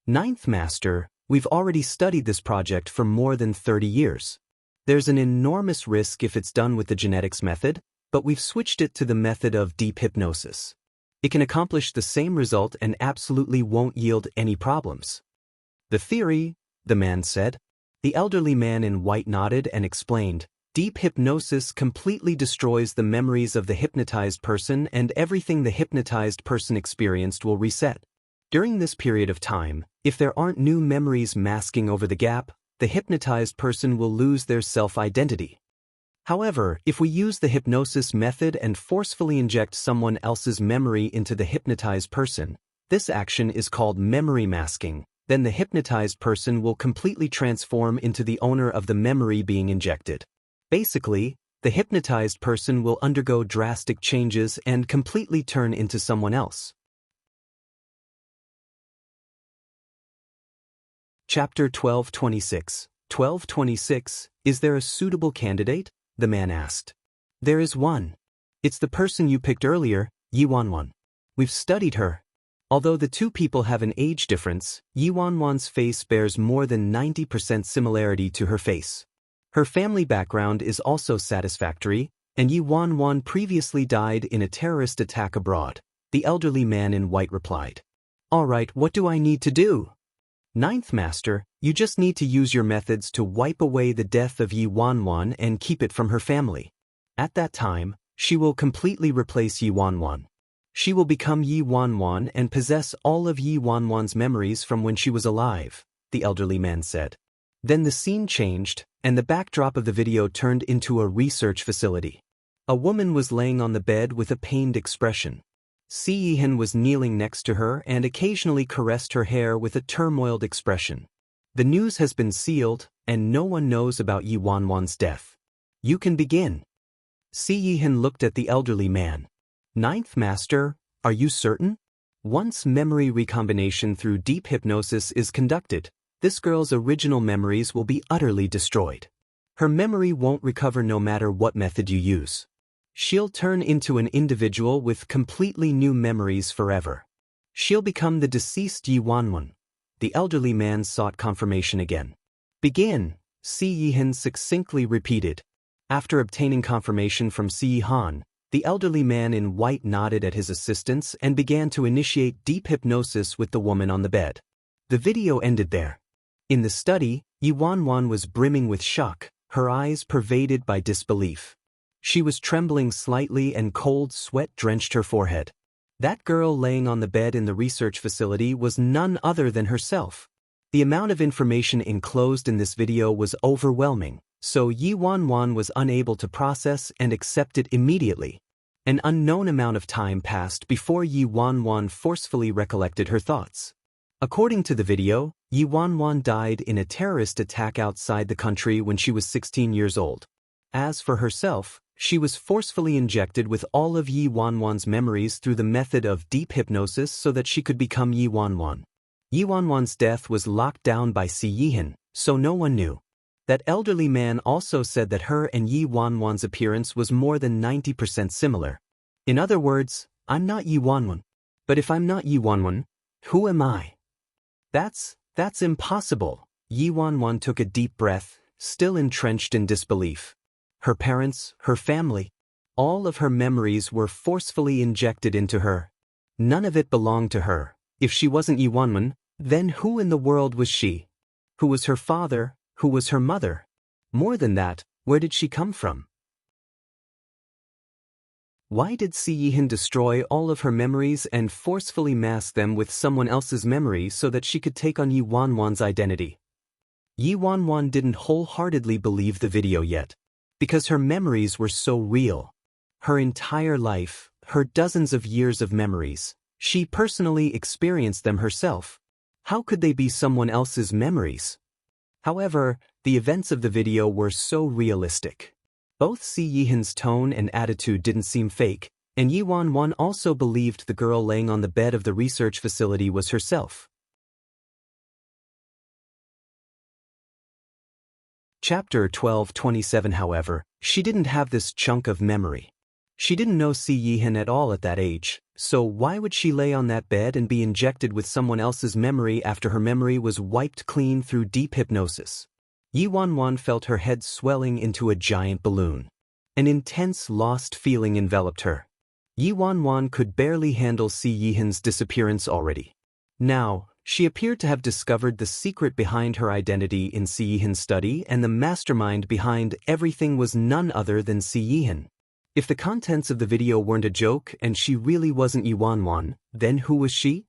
Ninth Master, we've already studied this project for more than 30 years. There's an enormous risk if it's done with the genetics method, but we've switched it to the method of deep hypnosis. It can accomplish the same result and absolutely won't yield any problems. The theory, the man said. The elderly man in white nodded and explained, deep hypnosis completely destroys the memories of the hypnotized person, and everything the hypnotized person experienced will reset. During this period of time, if there aren't new memories masking over the gap, the hypnotized person will lose their self-identity. However, if we use the hypnosis method and forcefully inject someone else's memory into the hypnotized person, this action is called memory masking, then the hypnotized person will completely transform into the owner of the memory being injected. Basically, the hypnotized person will undergo drastic changes and completely turn into someone else. Chapter 1226. 1226, is there a suitable candidate? The man asked. There is one. It's the person you picked earlier, Yi Wanwan. We've studied her. Although the two people have an age difference, Yi Wanwan's face bears more than 90% similarity to her face. Her family background is also satisfactory, and Yi Wanwan previously died in a terrorist attack abroad, the elderly man in white replied. All right, what do I need to do? Ninth Master, you just need to use your methods to wipe away the death of Yi Wanwan and keep it from her family. At that time, she will completely replace Yi Wanwan. She will become Yi Wanwan and possess all of Yi Wanwan's memories from when she was alive, the elderly man said. Then the scene changed, and the backdrop of the video turned into a research facility. A woman was laying on the bed with a pained expression. Si Yihan was kneeling next to her and occasionally caressed her hair with a turmoiled expression. The news has been sealed, and no one knows about Yi Wanwan's death. You can begin. Si Yihan looked at the elderly man. Ninth Master, are you certain? Once memory recombination through deep hypnosis is conducted, this girl's original memories will be utterly destroyed. Her memory won't recover no matter what method you use. She'll turn into an individual with completely new memories forever. She'll become the deceased Yi Wanwan. The elderly man sought confirmation again. Begin, Si Yihan succinctly repeated. After obtaining confirmation from Si Yihan, the elderly man in white nodded at his assistants and began to initiate deep hypnosis with the woman on the bed. The video ended there. In the study, Yi Wanwan was brimming with shock, her eyes pervaded by disbelief. She was trembling slightly and cold sweat drenched her forehead. That girl laying on the bed in the research facility was none other than herself. The amount of information enclosed in this video was overwhelming, so Yi Wanwan was unable to process and accept it immediately. An unknown amount of time passed before Yi Wanwan forcefully recollected her thoughts. According to the video, Yi Wanwan died in a terrorist attack outside the country when she was 16 years old. As for herself, she was forcefully injected with all of Yi Wanwan's memories through the method of deep hypnosis so that she could become Yi Wanwan. Yi Wanwan's death was locked down by Si Yihan, so no one knew. That elderly man also said that her and Yi Wanwan's appearance was more than 90% similar. In other words, I'm not Yi Wanwan. But if I'm not Yi Wanwan, who am I? That's impossible. Yi Wanwan took a deep breath, still entrenched in disbelief. Her parents, her family, all of her memories were forcefully injected into her. None of it belonged to her. If she wasn't Yi Wanwan, then who in the world was she? Who was her father? Who was her mother? More than that, where did she come from? Why did Si Yihan destroy all of her memories and forcefully mask them with someone else's memory so that she could take on Yi Wanwan's identity? Yi Wanwan didn't wholeheartedly believe the video yet, because her memories were so real. Her entire life, her dozens of years of memories, she personally experienced them herself. How could they be someone else's memories? However, the events of the video were so realistic. Both Si Yihan's tone and attitude didn't seem fake, and Yi Wanwan also believed the girl laying on the bed of the research facility was herself. Chapter 12:27. However, she didn't have this chunk of memory. She didn't know Si Yihan at all at that age, so why would she lay on that bed and be injected with someone else's memory after her memory was wiped clean through deep hypnosis? Yi Wanwan felt her head swelling into a giant balloon. An intense lost feeling enveloped her. Yi Wanwan could barely handle Si Yihan's disappearance already. Now, she appeared to have discovered the secret behind her identity in Si Yihan's study, and the mastermind behind everything was none other than Si Yihan. If the contents of the video weren't a joke and she really wasn't Yi Wanwan, then who was she?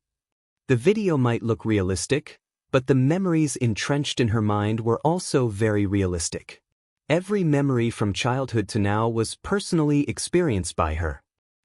The video might look realistic, but the memories entrenched in her mind were also very realistic. Every memory from childhood to now was personally experienced by her.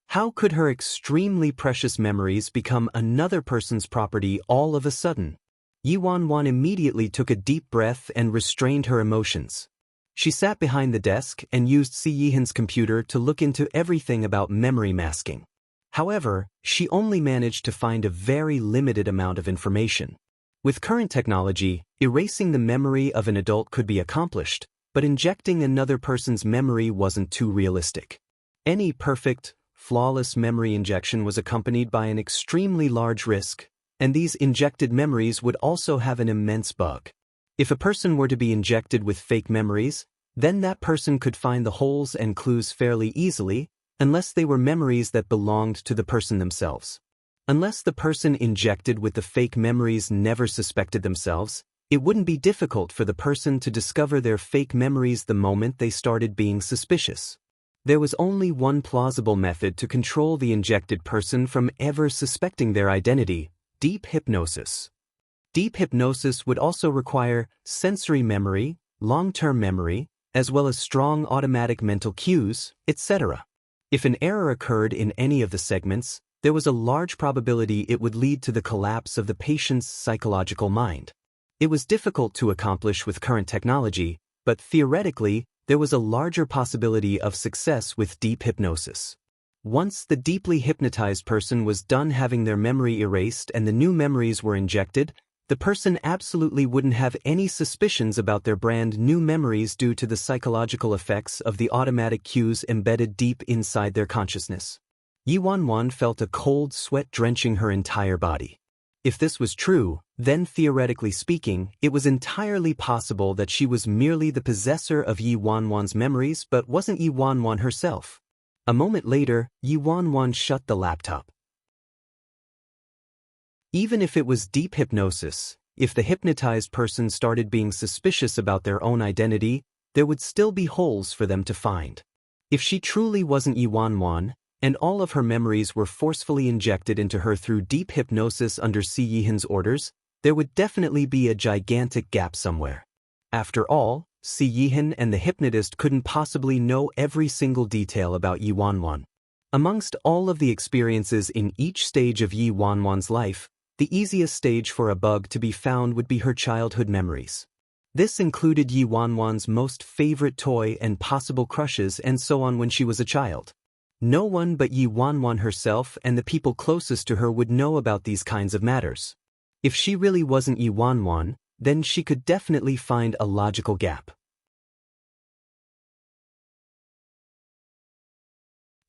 How could her extremely precious memories become another person's property all of a sudden? Yi Wanwan immediately took a deep breath and restrained her emotions. She sat behind the desk and used Si Yihan's computer to look into everything about memory masking. However, she only managed to find a very limited amount of information. With current technology, erasing the memory of an adult could be accomplished, but injecting another person's memory wasn't too realistic. Any perfect, flawless memory injection was accompanied by an extremely large risk, and these injected memories would also have an immense bug. If a person were to be injected with fake memories, then that person could find the holes and clues fairly easily, unless they were memories that belonged to the person themselves. Unless the person injected with the fake memories never suspected themselves, it wouldn't be difficult for the person to discover their fake memories the moment they started being suspicious. There was only one plausible method to control the injected person from ever suspecting their identity: deep hypnosis. Deep hypnosis would also require sensory memory, long-term memory, as well as strong automatic mental cues, etc. If an error occurred in any of the segments, there was a large probability it would lead to the collapse of the patient's psychological mind. It was difficult to accomplish with current technology, but theoretically, there was a larger possibility of success with deep hypnosis. Once the deeply hypnotized person was done having their memory erased and the new memories were injected, the person absolutely wouldn't have any suspicions about their brand new memories due to the psychological effects of the automatic cues embedded deep inside their consciousness. Yi Wanwan felt a cold sweat drenching her entire body. If this was true, then theoretically speaking, it was entirely possible that she was merely the possessor of Yi Wanwan's memories but wasn't Yi Wanwan herself. A moment later, Yi Wanwan shut the laptop. Even if it was deep hypnosis, if the hypnotized person started being suspicious about their own identity, there would still be holes for them to find. If she truly wasn't Yi Wanwan, and all of her memories were forcefully injected into her through deep hypnosis under Si Yihan's orders, there would definitely be a gigantic gap somewhere. After all, Si Yihan and the hypnotist couldn't possibly know every single detail about Yi Wanwan. Amongst all of the experiences in each stage of Yi Wanwan's life, The easiest stage for a bug to be found would be her childhood memories. This included Yi Wanwan's most favorite toy and possible crushes and so on when she was a child. No one but Yi Wanwan herself and the people closest to her would know about these kinds of matters. If she really wasn't Yi Wanwan, then she could definitely find a logical gap.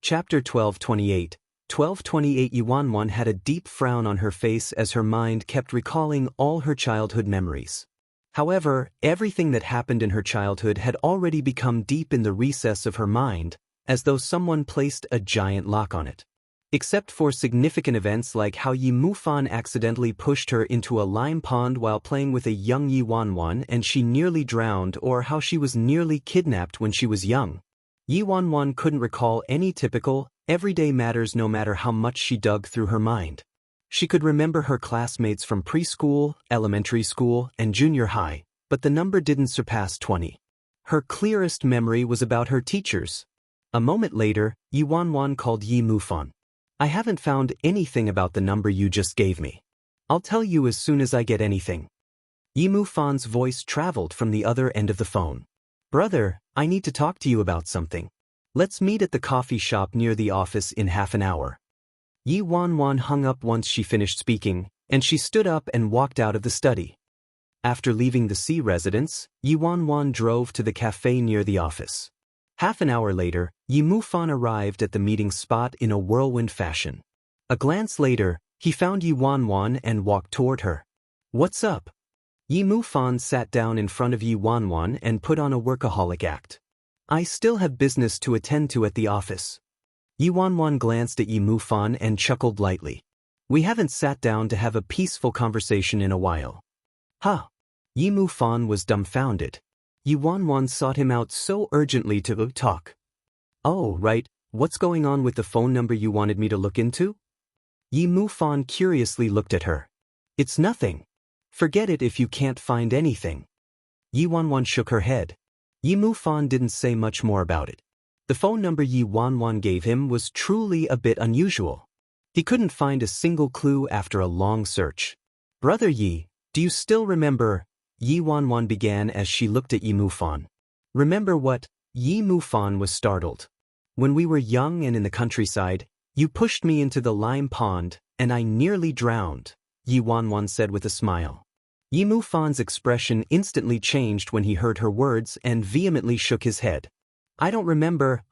Chapter 1228. 1228. Yi Wanwan had a deep frown on her face as her mind kept recalling all her childhood memories. However, everything that happened in her childhood had already become deep in the recess of her mind, as though someone placed a giant lock on it. Except for significant events like how Yi Mufan accidentally pushed her into a lime pond while playing with a young Yi Wanwan and she nearly drowned, or how she was nearly kidnapped when she was young, Yi Wanwan couldn't recall any typical, everyday matters no matter how much she dug through her mind. She could remember her classmates from preschool, elementary school, and junior high, but the number didn't surpass 20. Her clearest memory was about her teachers. A moment later, Yi Wanwan called Yi Mufan. I haven't found anything about the number you just gave me. I'll tell you as soon as I get anything. Yi Mufan's voice traveled from the other end of the phone. Brother, I need to talk to you about something. Let's meet at the coffee shop near the office in half an hour. Yi Wanwan hung up once she finished speaking, and she stood up and walked out of the study. After leaving the C residence, Yi Wanwan drove to the cafe near the office. Half an hour later, Yi Mufan arrived at the meeting spot in a whirlwind fashion. A glance later, he found Yi Wanwan and walked toward her. What's up? Yi Mufan sat down in front of Yi Wanwan and put on a workaholic act. I still have business to attend to at the office. Yi Wanwan glanced at Yi Mufan and chuckled lightly. We haven't sat down to have a peaceful conversation in a while. Huh? Yi Mufan was dumbfounded. Yi Wanwan sought him out so urgently to talk. Oh, right, what's going on with the phone number you wanted me to look into? Yi Mufan curiously looked at her. It's nothing. Forget it if you can't find anything. Yi Wanwan shook her head. Yi Mufan didn't say much more about it. The phone number Yi Wanwan gave him was truly a bit unusual. He couldn't find a single clue after a long search. Brother Yi, do you still remember? Yi Wanwan began as she looked at Yi Mufan. Remember what? Yi Mufan was startled. When we were young and in the countryside, you pushed me into the lime pond, and I nearly drowned, Yi Wanwan said with a smile. Yi Mufan's expression instantly changed when he heard her words and vehemently shook his head. I don't remember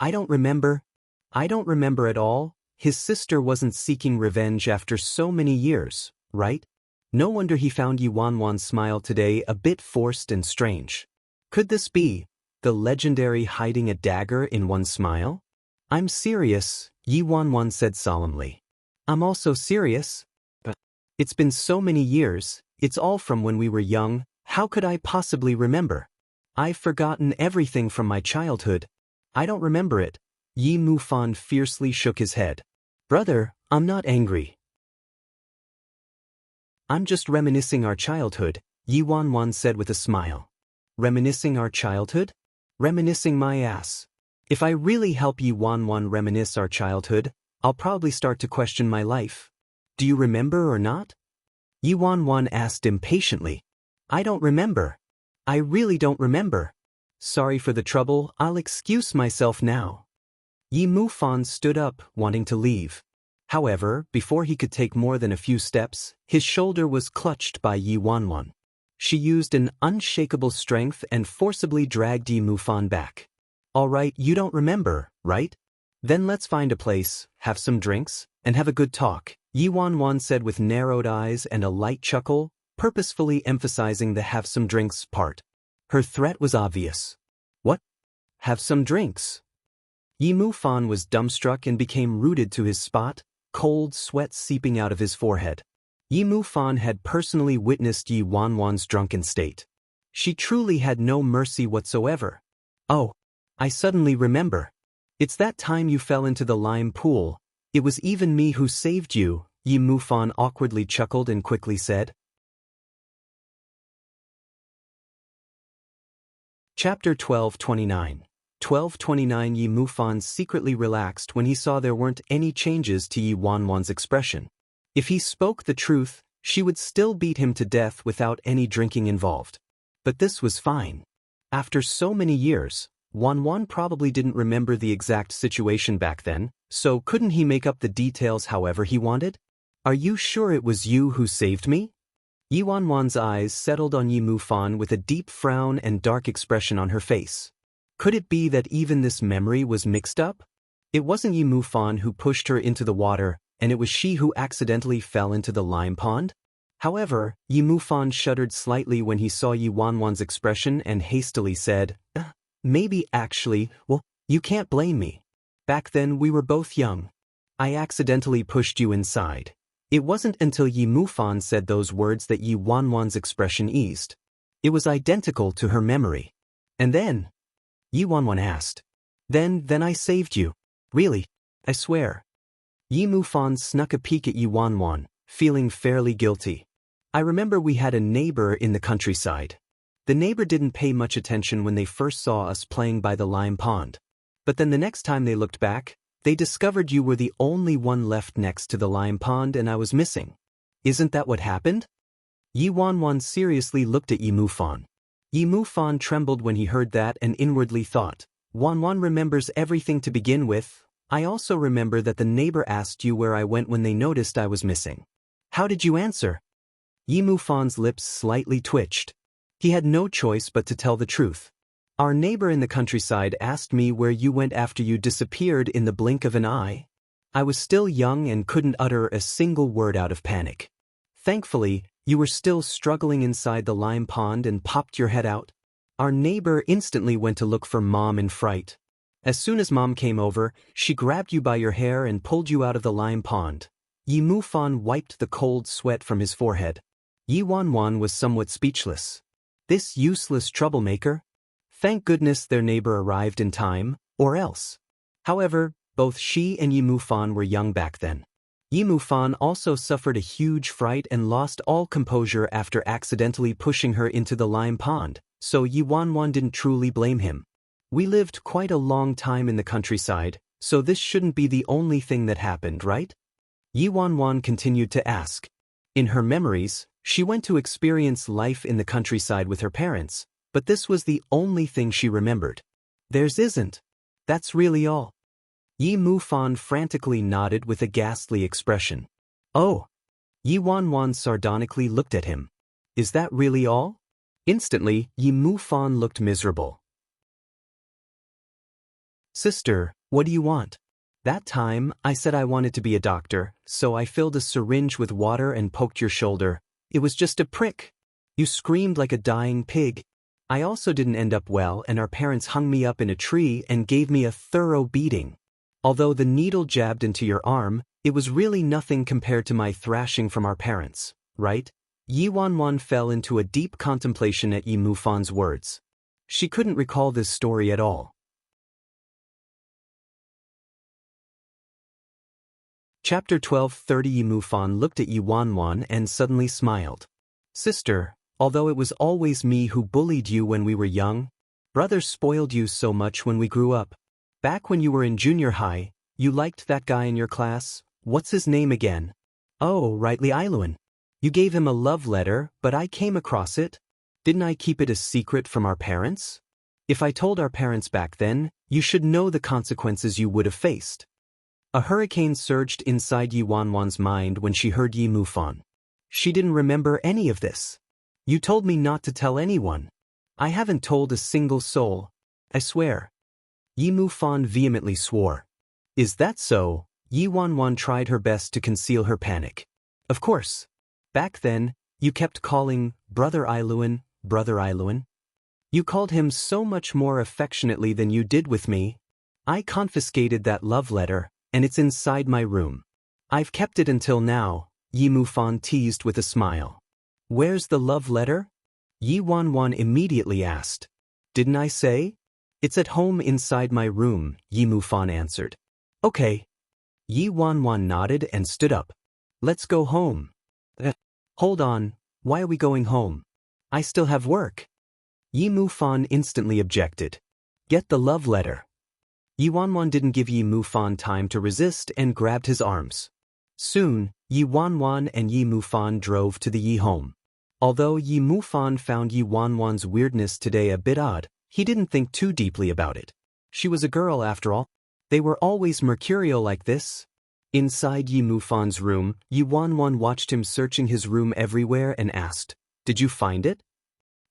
at all. His sister wasn't seeking revenge after so many years, right? No wonder he found Yi Wanwan's smile today a bit forced and strange. Could this be the legendary hiding a dagger in one smile? I'm serious, Yi Wanwan said solemnly. I'm also serious. But it's been so many years, it's all from when we were young, how could I possibly remember? I've forgotten everything from my childhood. I don't remember it. Yi Mufan fiercely shook his head. Brother, I'm not angry. I'm just reminiscing our childhood, Yi Wanwan said with a smile. Reminiscing our childhood? Reminiscing my ass. If I really help Yi Wanwan reminisce our childhood, I'll probably start to question my life. Do you remember or not? Yi Wanwan asked impatiently. I don't remember. I really don't remember. Sorry for the trouble, I'll excuse myself now. Yi Mufan stood up, wanting to leave. However, before he could take more than a few steps, his shoulder was clutched by Yi Wanwan. She used an unshakable strength and forcibly dragged Yi Mufan back. All right, you don't remember, right? Then let's find a place, have some drinks, and have a good talk, Yi Wanwan said with narrowed eyes and a light chuckle, purposefully emphasizing the have some drinks part. Her threat was obvious. What? Have some drinks? Yi Mufan was dumbstruck and became rooted to his spot, cold sweat seeping out of his forehead. Yi Mufan had personally witnessed Yi Wanwan's drunken state. She truly had no mercy whatsoever. Oh, I suddenly remember. It's that time you fell into the lime pool. It was even me who saved you, Yi Mufan awkwardly chuckled and quickly said. Chapter 1229. 1229. Yi Mufan secretly relaxed when he saw there weren't any changes to Yi Wanwan's expression. If he spoke the truth, She would still beat him to death without any drinking involved. But this was fine. After so many years, Wanwan probably didn't remember the exact situation back then, so couldn't he make up the details however he wanted? Are you sure it was you who saved me? Yi Wanwan's eyes settled on Yi Mufan with a deep frown and dark expression on her face. Could it be that even this memory was mixed up? It wasn't Yi Mufan who pushed her into the water, and it was she who accidentally fell into the lime pond? However, Yi Mufan shuddered slightly when he saw Yi Wanwan's expression and hastily said, maybe actually, well, you can't blame me. Back then we were both young. I accidentally pushed you inside. It wasn't until Yi Mufan said those words that Yi Wanwan's expression eased. It was identical to her memory. And then? Yi Wanwan asked. Then I saved you. Really? I swear. Yi Mufan snuck a peek at Yi Wanwan, feeling fairly guilty. I remember we had a neighbor in the countryside. The neighbor didn't pay much attention when they first saw us playing by the lime pond. But then the next time they looked back, they discovered you were the only one left next to the lime pond and I was missing. Isn't that what happened? Yi Wanwan seriously looked at Yi Mufan. Yi Mufan trembled when he heard that and inwardly thought, Wanwan remembers everything to begin with. I also remember that the neighbor asked you where I went when they noticed I was missing. How did you answer? Yi Mufan's lips slightly twitched. He had no choice but to tell the truth. Our neighbor in the countryside asked me where you went after you disappeared in the blink of an eye. I was still young and couldn't utter a single word out of panic. Thankfully, you were still struggling inside the lime pond and popped your head out. Our neighbor instantly went to look for Mom in fright. As soon as Mom came over, she grabbed you by your hair and pulled you out of the lime pond. Yi Mufan wiped the cold sweat from his forehead. Yi Wanwan was somewhat speechless. This useless troublemaker? Thank goodness their neighbor arrived in time, or else. However, both she and Yi Mufan were young back then. Yi Mufan also suffered a huge fright and lost all composure after accidentally pushing her into the lime pond, so Yi Wanwan didn't truly blame him. We lived quite a long time in the countryside, so this shouldn't be the only thing that happened, right? Yi Wanwan continued to ask. In her memories, she went to experience life in the countryside with her parents, but this was the only thing she remembered. Theirs isn't. That's really all. Yi Mufan frantically nodded with a ghastly expression. Oh. Yi Wanwan sardonically looked at him. Is that really all? Instantly, Yi Mufan looked miserable. Sister, what do you want? That time, I said I wanted to be a doctor, so I filled a syringe with water and poked your shoulder. It was just a prick. You screamed like a dying pig. I also didn't end up well and our parents hung me up in a tree and gave me a thorough beating. Although the needle jabbed into your arm, it was really nothing compared to my thrashing from our parents, right? Yi Wanwan fell into a deep contemplation at Yi Mufan's words. She couldn't recall this story at all. Chapter 12:30 Yi Mufan looked at Yi Wanwan and suddenly smiled. Sister, although it was always me who bullied you when we were young, brother spoiled you so much when we grew up. Back when you were in junior high, you liked that guy in your class. What's his name again? Oh, rightly Ailuan. You gave him a love letter, but I came across it. Didn't I keep it a secret from our parents? If I told our parents back then, you should know the consequences you would have faced. A hurricane surged inside Yi Wanwan's mind when she heard Yi Mufan. She didn't remember any of this. You told me not to tell anyone. I haven't told a single soul. I swear. Yi Mufan vehemently swore. Is that so? Yi Wanwan tried her best to conceal her panic. Of course. Back then, you kept calling Brother Ailuan, Brother Ailuan. You called him so much more affectionately than you did with me. I confiscated that love letter, and it's inside my room. I've kept it until now, Yi Mufan teased with a smile. Where's the love letter? Yi Wanwan immediately asked. Didn't I say? It's at home inside my room, Yi Mufan answered. Okay. Yi Wanwan nodded and stood up. Let's go home. Hold on, why are we going home? I still have work. Yi Mufan instantly objected. Get the love letter. Yi Wanwan didn't give Yi Mufan time to resist and grabbed his arms. Soon, Yi Wanwan and Yi Mufan drove to the Yi home. Although Yi Mufan found Yi Wanwan's weirdness today a bit odd, he didn't think too deeply about it. She was a girl after all. They were always mercurial like this. Inside Yi Mufan's room, Yi Wanwan watched him searching his room everywhere and asked, "Did you find it?"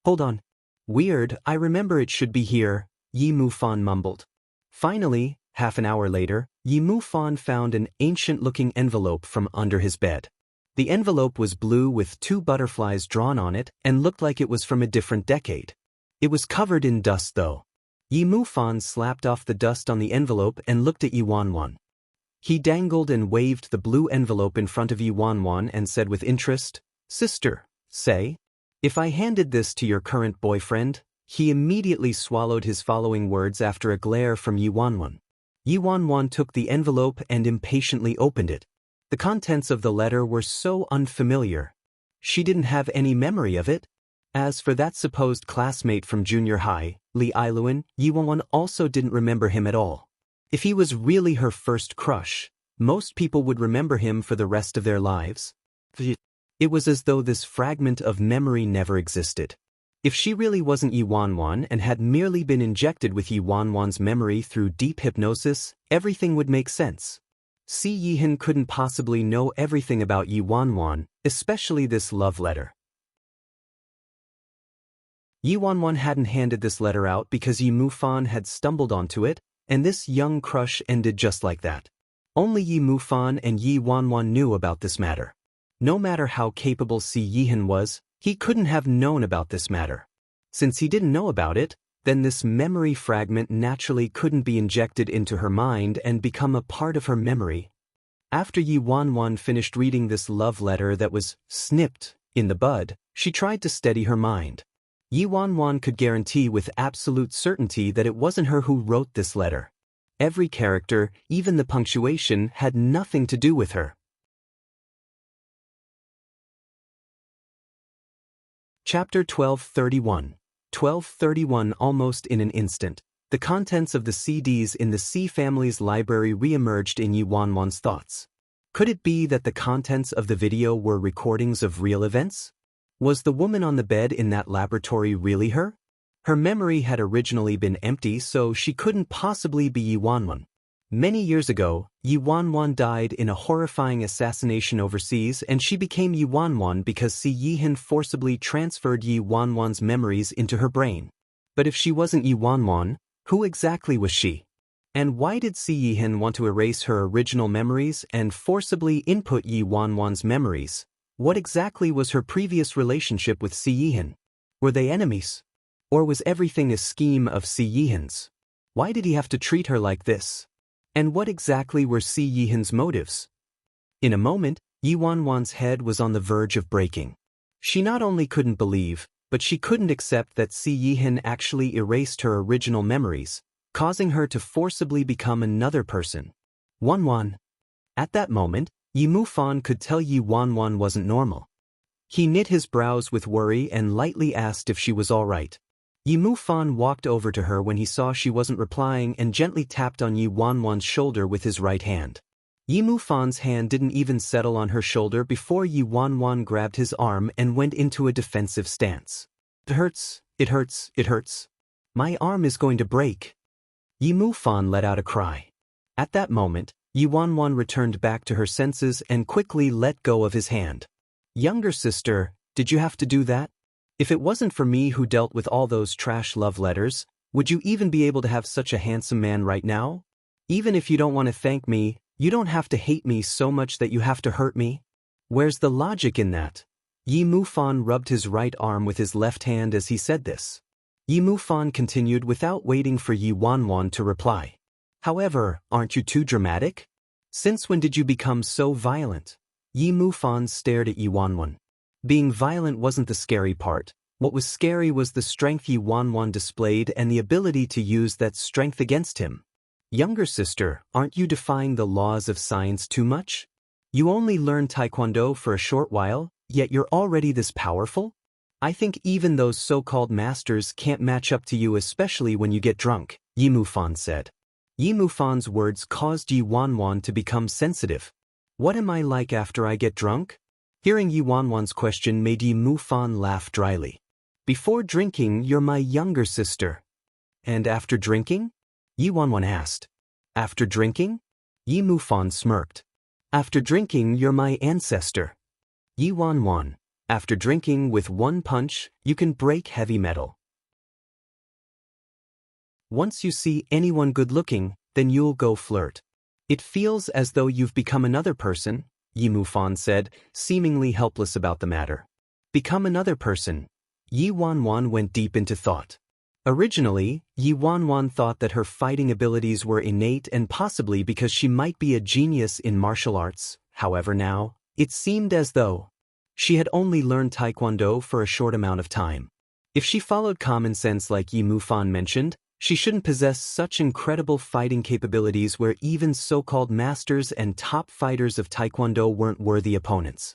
"Hold on. Weird, I remember it should be here," Yi Mufan mumbled. Finally, half an hour later, Yi Mufan found an ancient-looking envelope from under his bed. The envelope was blue with 2 butterflies drawn on it and looked like it was from a different decade. It was covered in dust though. Yi Mufan slapped off the dust on the envelope and looked at Yi Wanwan. He dangled and waved the blue envelope in front of Yi Wanwan and said with interest, "Sister, say, if I handed this to your current boyfriend?" He immediately swallowed his following words after a glare from Yi Wanwan. Yi Wanwan took the envelope and impatiently opened it. The contents of the letter were so unfamiliar. She didn't have any memory of it. As for that supposed classmate from junior high, Li Ailuan, Yi Wanwan also didn't remember him at all. If he was really her first crush, most people would remember him for the rest of their lives. It was as though this fragment of memory never existed. If she really wasn't Yi Wanwan and had merely been injected with Yi Wanwan's memory through deep hypnosis, everything would make sense. Si Yihan couldn't possibly know everything about Yi Wanwan, especially this love letter. Yi Wanwan hadn't handed this letter out because Yi Mufan had stumbled onto it, and this young crush ended just like that. Only Yi Mufan and Yi Wanwan knew about this matter. No matter how capable Si Yihan was, he couldn't have known about this matter. Since he didn't know about it, then this memory fragment naturally couldn't be injected into her mind and become a part of her memory. After Yi Wanwan finished reading this love letter that was snipped in the bud, she tried to steady her mind. Yi Wanwan could guarantee with absolute certainty that it wasn't her who wrote this letter. Every character, even the punctuation, had nothing to do with her. Chapter 1231. 1231. Almost in an instant, the contents of the CDs in the C family's library re-emerged in Yi Wanwan's thoughts. Could it be that the contents of the video were recordings of real events? Was the woman on the bed in that laboratory really her? Her memory had originally been empty, so she couldn't possibly be Yi Wanwan. Many years ago, Yi Wanwan died in a horrifying assassination overseas, and she became Yi Wanwan because Si Yihan forcibly transferred Yi Wanwan's memories into her brain. But if she wasn't Yi Wanwan, who exactly was she? And why did Si Yihan want to erase her original memories and forcibly input Yi Wanwan's memories? What exactly was her previous relationship with Si Yihan? Were they enemies? Or was everything a scheme of Si Yihan's? Why did he have to treat her like this? And what exactly were Si Yihan's motives? In a moment, Yi Wanwan's head was on the verge of breaking. She not only couldn't believe, but she couldn't accept that Si Yihan actually erased her original memories, causing her to forcibly become another person. Wanwan. At that moment, Yi Mufan could tell Yi Wanwan wasn't normal. He knit his brows with worry and lightly asked if she was all right. Yi Mufan walked over to her when he saw she wasn't replying and gently tapped on Yi Wanwan's shoulder with his right hand. Yi Mufan's hand didn't even settle on her shoulder before Yi Wanwan grabbed his arm and went into a defensive stance. "It hurts, it hurts, it hurts. My arm is going to break." Yi Mufan let out a cry. At that moment, Yi Wanwan returned back to her senses and quickly let go of his hand. "Younger sister, did you have to do that? If it wasn't for me who dealt with all those trash love letters, would you even be able to have such a handsome man right now? Even if you don't want to thank me, you don't have to hate me so much that you have to hurt me. Where's the logic in that?" Yi Mufan rubbed his right arm with his left hand as he said this. Yi Mufan continued without waiting for Yi Wanwan to reply. "However, aren't you too dramatic? Since when did you become so violent?" Yi Mufan stared at Yi Wanwan. Being violent wasn't the scary part. What was scary was the strength Yi Wanwan displayed and the ability to use that strength against him. "Younger sister, aren't you defying the laws of science too much? You only learned Taekwondo for a short while, yet you're already this powerful? I think even those so-called masters can't match up to you, especially when you get drunk," Yi Mufan said. Yi Mufan's words caused Yi Wanwan to become sensitive. What am I like after I get drunk? Hearing Yi Wanwan's question made Yi Mufan laugh dryly. Before drinking, you're my younger sister. And after drinking? Yi Wanwan asked. After drinking? Yi Mufan smirked. After drinking, you're my ancestor. Yi Wanwan. After drinking with one punch, you can break heavy metal. Once you see anyone good-looking, then you'll go flirt. It feels as though you've become another person, Yi Mufan said, seemingly helpless about the matter. Become another person. Yi Wanwan went deep into thought. Originally, Yi Wanwan thought that her fighting abilities were innate and possibly because she might be a genius in martial arts. However now, it seemed as though she had only learned Taekwondo for a short amount of time. If she followed common sense like Yi Mufan mentioned, she shouldn't possess such incredible fighting capabilities where even so-called masters and top fighters of Taekwondo weren't worthy opponents.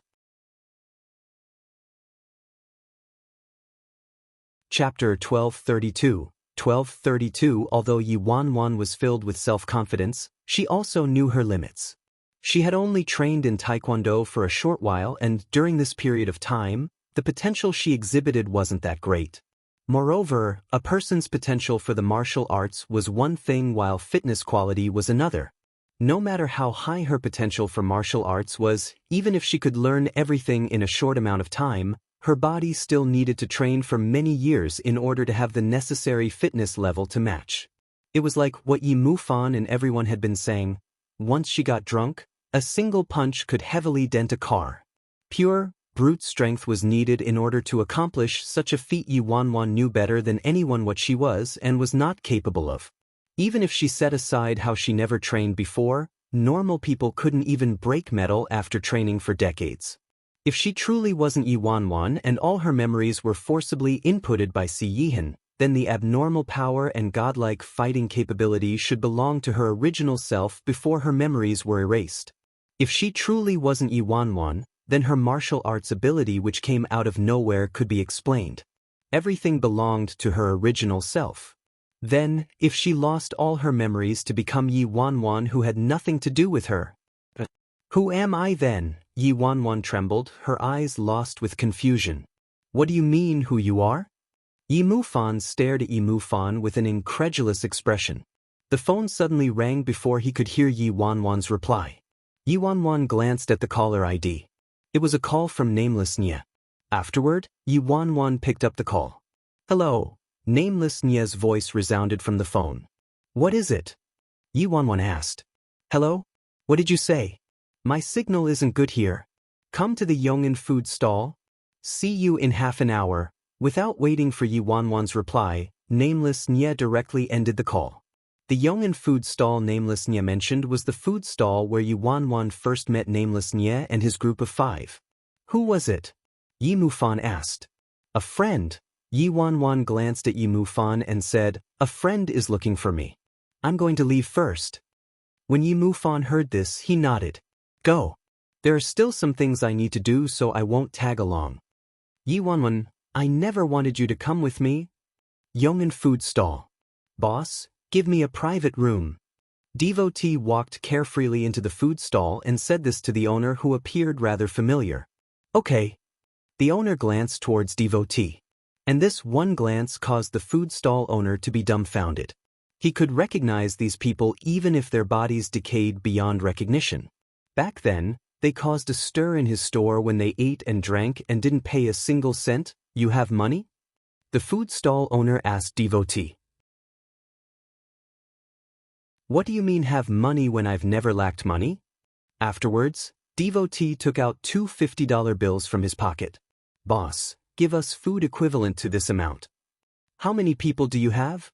Chapter 1232. 1232. Although Yi Wanwan was filled with self-confidence, she also knew her limits. She had only trained in Taekwondo for a short while, and during this period of time, the potential she exhibited wasn't that great. Moreover, a person's potential for the martial arts was one thing while fitness quality was another. No matter how high her potential for martial arts was, even if she could learn everything in a short amount of time, her body still needed to train for many years in order to have the necessary fitness level to match. It was like what Yi Mufan and everyone had been saying. Once she got drunk, a single punch could heavily dent a car. Pure, brute strength was needed in order to accomplish such a feat. Yi Wanwan knew better than anyone what she was and was not capable of. Even if she set aside how she never trained before, normal people couldn't even break metal after training for decades. If she truly wasn't Yi Wanwan and all her memories were forcibly inputted by Si Yihan, then the abnormal power and godlike fighting capability should belong to her original self before her memories were erased. If she truly wasn't Yi Wanwan, then her martial arts ability which came out of nowhere could be explained. Everything belonged to her original self. Then, if she lost all her memories to become Yi Wanwan who had nothing to do with her, who am I then? Yi Wanwan trembled, her eyes lost with confusion. What do you mean who you are? Yi Mufan stared at Yi Mufan with an incredulous expression. The phone suddenly rang before he could hear Yi Wanwan's reply. Yi Wanwan glanced at the caller ID. It was a call from Nameless Nya. Afterward, Yi Wanwan picked up the call. Hello. Nameless Nya's voice resounded from the phone. What is it? Yi Wanwan asked. Hello? What did you say? My signal isn't good here. Come to the Yong'an food stall. See you in half an hour. Without waiting for Yi Wanwan's reply, Nameless Nya directly ended the call. The Yong'an food stall Nameless Nya mentioned was the food stall where Yi Wanwan first met Nameless Nya and his group of 5. Who was it? Yi Mufan asked. A friend. Yi Wanwan glanced at Yi Mufan and said, A friend is looking for me. I'm going to leave first. When Yi Mufan heard this, he nodded. Go. There are still some things I need to do, so I won't tag along. Yi Wanwan, I never wanted you to come with me. Yong'an food stall. Boss, give me a private room. Devotee walked carefreely into the food stall and said this to the owner who appeared rather familiar. Okay. The owner glanced towards Devotee. And this one glance caused the food stall owner to be dumbfounded. He could recognize these people even if their bodies decayed beyond recognition. Back then, they caused a stir in his store when they ate and drank and didn't pay a single cent. You have money? The food stall owner asked Devotee. What do you mean have money when I've never lacked money? Afterwards, Devotee took out 2 $50 bills from his pocket. Boss, give us food equivalent to this amount. How many people do you have?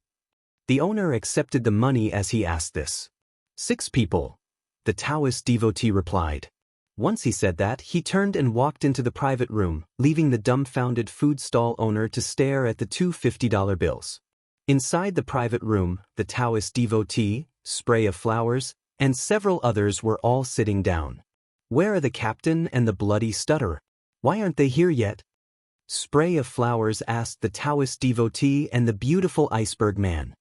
The owner accepted the money as he asked this. 6 people. The Taoist devotee replied. Once he said that, he turned and walked into the private room, leaving the dumbfounded food stall owner to stare at the 2 $50 bills. Inside the private room, the Taoist devotee, Spray of Flowers, and several others were all sitting down. Where are the captain and the bloody stutterer? Why aren't they here yet? Spray of Flowers asked the Taoist devotee and the beautiful iceberg man.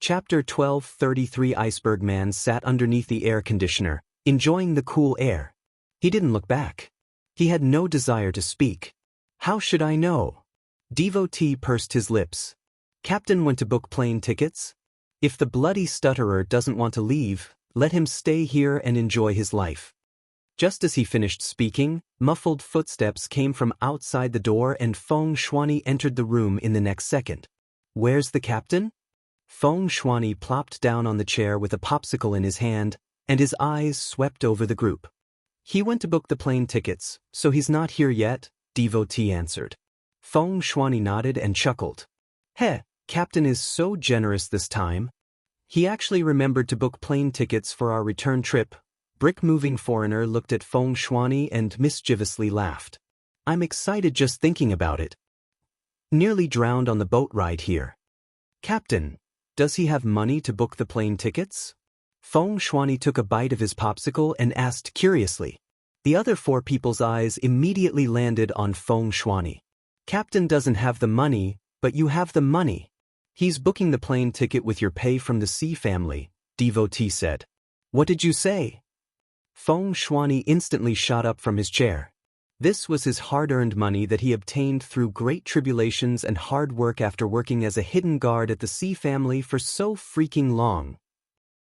Chapter 1233 Iceberg Man sat underneath the air conditioner, enjoying the cool air. He didn't look back. He had no desire to speak. How should I know? Devotee pursed his lips. Captain went to book plane tickets? If the bloody stutterer doesn't want to leave, let him stay here and enjoy his life. Just as he finished speaking, muffled footsteps came from outside the door and Feng Shuani entered the room in the next second. Where's the captain? Feng Shuani plopped down on the chair with a popsicle in his hand, and his eyes swept over the group. He went to book the plane tickets, so he's not here yet, Devotee answered. Feng Shuani nodded and chuckled. Heh, Captain is so generous this time. He actually remembered to book plane tickets for our return trip. Brick-moving foreigner looked at Feng Shuani and mischievously laughed. I'm excited just thinking about it. Nearly drowned on the boat ride here. Captain, does he have money to book the plane tickets? Feng Shuani took a bite of his popsicle and asked curiously. The other four people's eyes immediately landed on Feng Shuani. Captain doesn't have the money, but you have the money. He's booking the plane ticket with your pay from the Sea family, Devotee said. What did you say? Feng Shuani instantly shot up from his chair. This was his hard-earned money that he obtained through great tribulations and hard work after working as a hidden guard at the Sea family for so freaking long.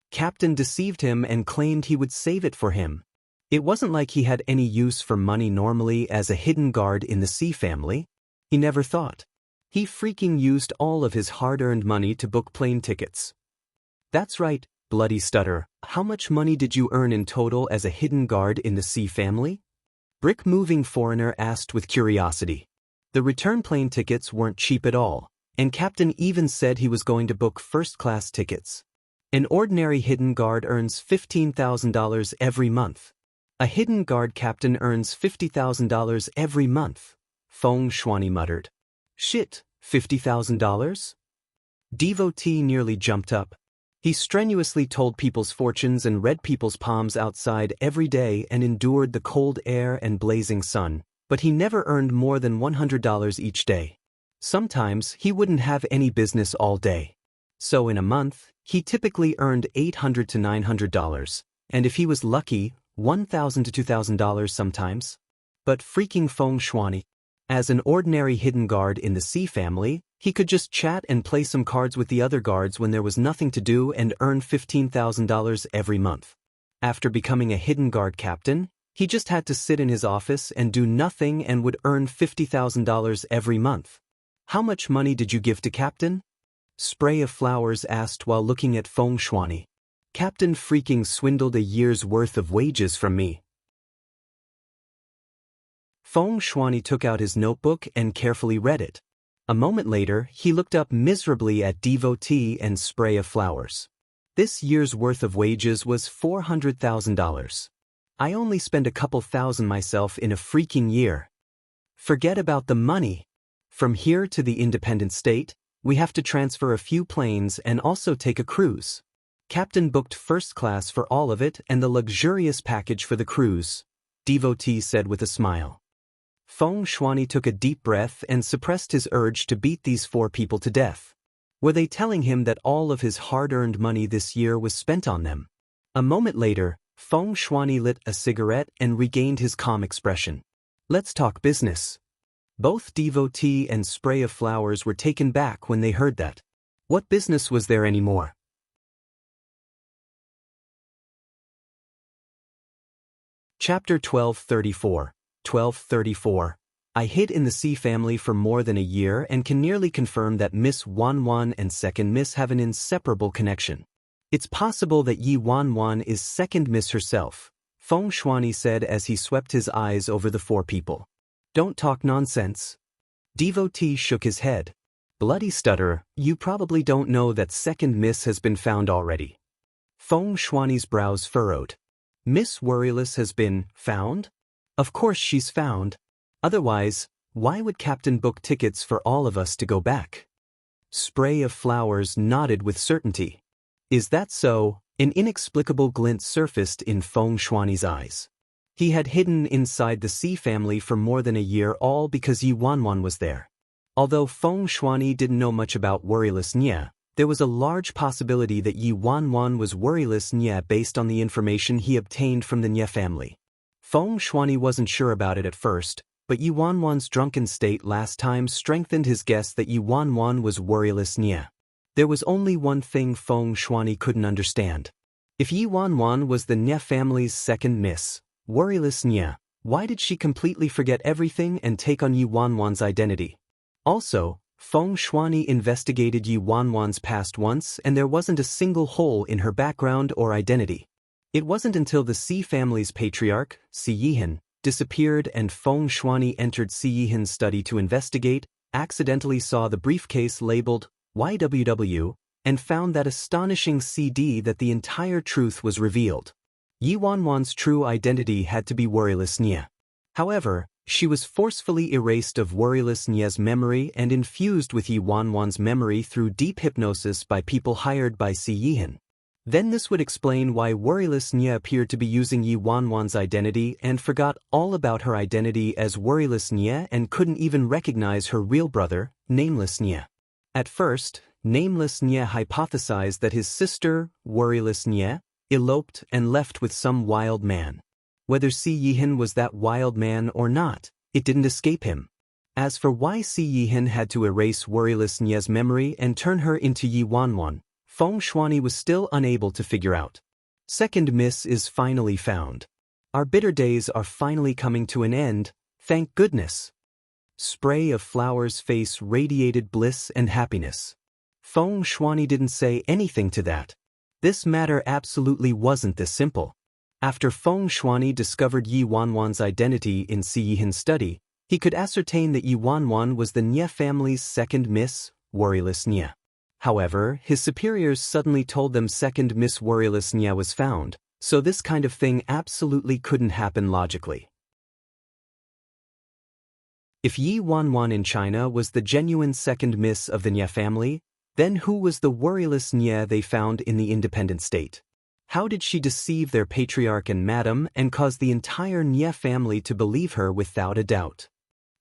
Captain deceived him and claimed he would save it for him. It wasn't like he had any use for money normally as a hidden guard in the Sea family. He never thought. He freaking used all of his hard-earned money to book plane tickets. That's right, bloody stutter. How much money did you earn in total as a hidden guard in the Sea family? Brick-moving foreigner asked with curiosity. The return plane tickets weren't cheap at all, and Captain even said he was going to book first-class tickets. An ordinary hidden guard earns $15,000 every month. A hidden guard captain earns $50,000 every month, Feng Shuani muttered. Shit, $50,000? Devotee nearly jumped up. He strenuously told people's fortunes and read people's palms outside every day and endured the cold air and blazing sun, but he never earned more than $100 each day. Sometimes he wouldn't have any business all day. So in a month, he typically earned $800 to $900, and if he was lucky, $1,000 to $2,000 sometimes. But freaking Feng Shuani. As an ordinary hidden guard in the Sea family, he could just chat and play some cards with the other guards when there was nothing to do and earn $15,000 every month. After becoming a hidden guard captain, he just had to sit in his office and do nothing and would earn $50,000 every month. How much money did you give to Captain? Spray of Flowers asked while looking at Feng Shuani. Captain freaking swindled a year's worth of wages from me. Feng Shuani took out his notebook and carefully read it. A moment later, he looked up miserably at Devotee and Spray of Flowers. This year's worth of wages was $400,000. I only spend a couple thousand myself in a freaking year. Forget about the money. From here to the independent state, we have to transfer a few planes and also take a cruise. Captain booked first class for all of it and the luxurious package for the cruise, Devotee said with a smile. Feng Shuani took a deep breath and suppressed his urge to beat these four people to death. Were they telling him that all of his hard-earned money this year was spent on them? A moment later, Feng Shuani lit a cigarette and regained his calm expression. Let's talk business. Both Devotee and Spray of Flowers were taken back when they heard that. What business was there anymore? Chapter 1234. 1234. I hid in the Sea family for more than a year and can nearly confirm that Miss Wanwan and Second Miss have an inseparable connection. It's possible that Yi Wanwan is Second Miss herself, Feng Shuani said as he swept his eyes over the four people. Don't talk nonsense. Devotee shook his head. Bloody stutterer, you probably don't know that Second Miss has been found already. Feng Shuani's brows furrowed. Miss Worryless has been found? Of course she's found. Otherwise, why would Captain book tickets for all of us to go back? Spray of Flowers nodded with certainty. Is that so? An inexplicable glint surfaced in Feng Shuani's eyes. He had hidden inside the Sea family for more than a year all because Yi Wanwan was there. Although Feng Shuani didn't know much about Worryless Nya, there was a large possibility that Yi Wanwan was worryless Nye based on the information he obtained from the Nye family. Feng Shuani wasn't sure about it at first, but Yi Wanwan's drunken state last time strengthened his guess that Yi Wanwan was worryless Nye. There was only one thing Feng Shuani couldn't understand. If Yi Wanwan was the Nye family's second miss, worryless Nye, why did she completely forget everything and take on Yi Wanwan's identity? Also, Feng Shuani investigated Yi Wanwan's past once and there wasn't a single hole in her background or identity. It wasn't until the Si family's patriarch, Si Yihan, disappeared and Feng Shuani entered Si Yihan's study to investigate, accidentally saw the briefcase labeled YWW, and found that astonishing CD that the entire truth was revealed. Yi Wanwan's true identity had to be worryless Nye. However, she was forcefully erased of worryless Nye's memory and infused with Yi Wanwan's memory through deep hypnosis by people hired by Si Yihan. Then this would explain why worryless Nye appeared to be using Yi Wanwan's identity and forgot all about her identity as worryless Nye and couldn't even recognize her real brother, nameless Nye. At first, nameless Nye hypothesized that his sister, worryless Nye, eloped and left with some wild man. Whether Si Yihan was that wild man or not, it didn't escape him. As for why Si Yihan had to erase worryless Nye's memory and turn her into Yi Wanwan, Feng Shuani was still unable to figure out. Second miss is finally found. Our bitter days are finally coming to an end, thank goodness. Spray of Flower's face radiated bliss and happiness. Feng Shuani didn't say anything to that. This matter absolutely wasn't this simple. After Feng Shuani discovered Yi Wanwan's identity in Si Yihan's study, he could ascertain that Yi Wanwan was the Nye family's second miss, worryless Nye. However, his superiors suddenly told them second miss worryless Nye was found, so this kind of thing absolutely couldn't happen logically. If Yi Wanwan in China was the genuine second miss of the Nye family, then who was the worryless Nye they found in the independent state? How did she deceive their patriarch and madam and cause the entire Nye family to believe her without a doubt?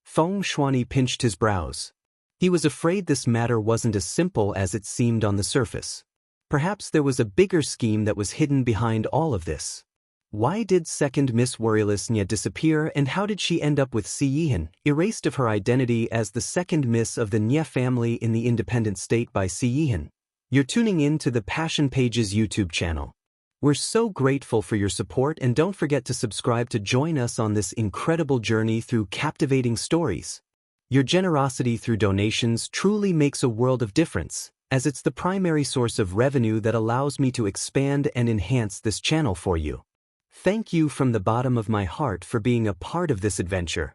Feng Shuani pinched his brows. He was afraid this matter wasn't as simple as it seemed on the surface. Perhaps there was a bigger scheme that was hidden behind all of this. Why did second Miss Worryless Nye disappear and how did she end up with Si Yihan, erased of her identity as the second Miss of the Nye family in the independent state by Si Yihan? You're tuning in to the Passion Pages YouTube channel. We're so grateful for your support and don't forget to subscribe to join us on this incredible journey through captivating stories. Your generosity through donations truly makes a world of difference, as it's the primary source of revenue that allows me to expand and enhance this channel for you. Thank you from the bottom of my heart for being a part of this adventure.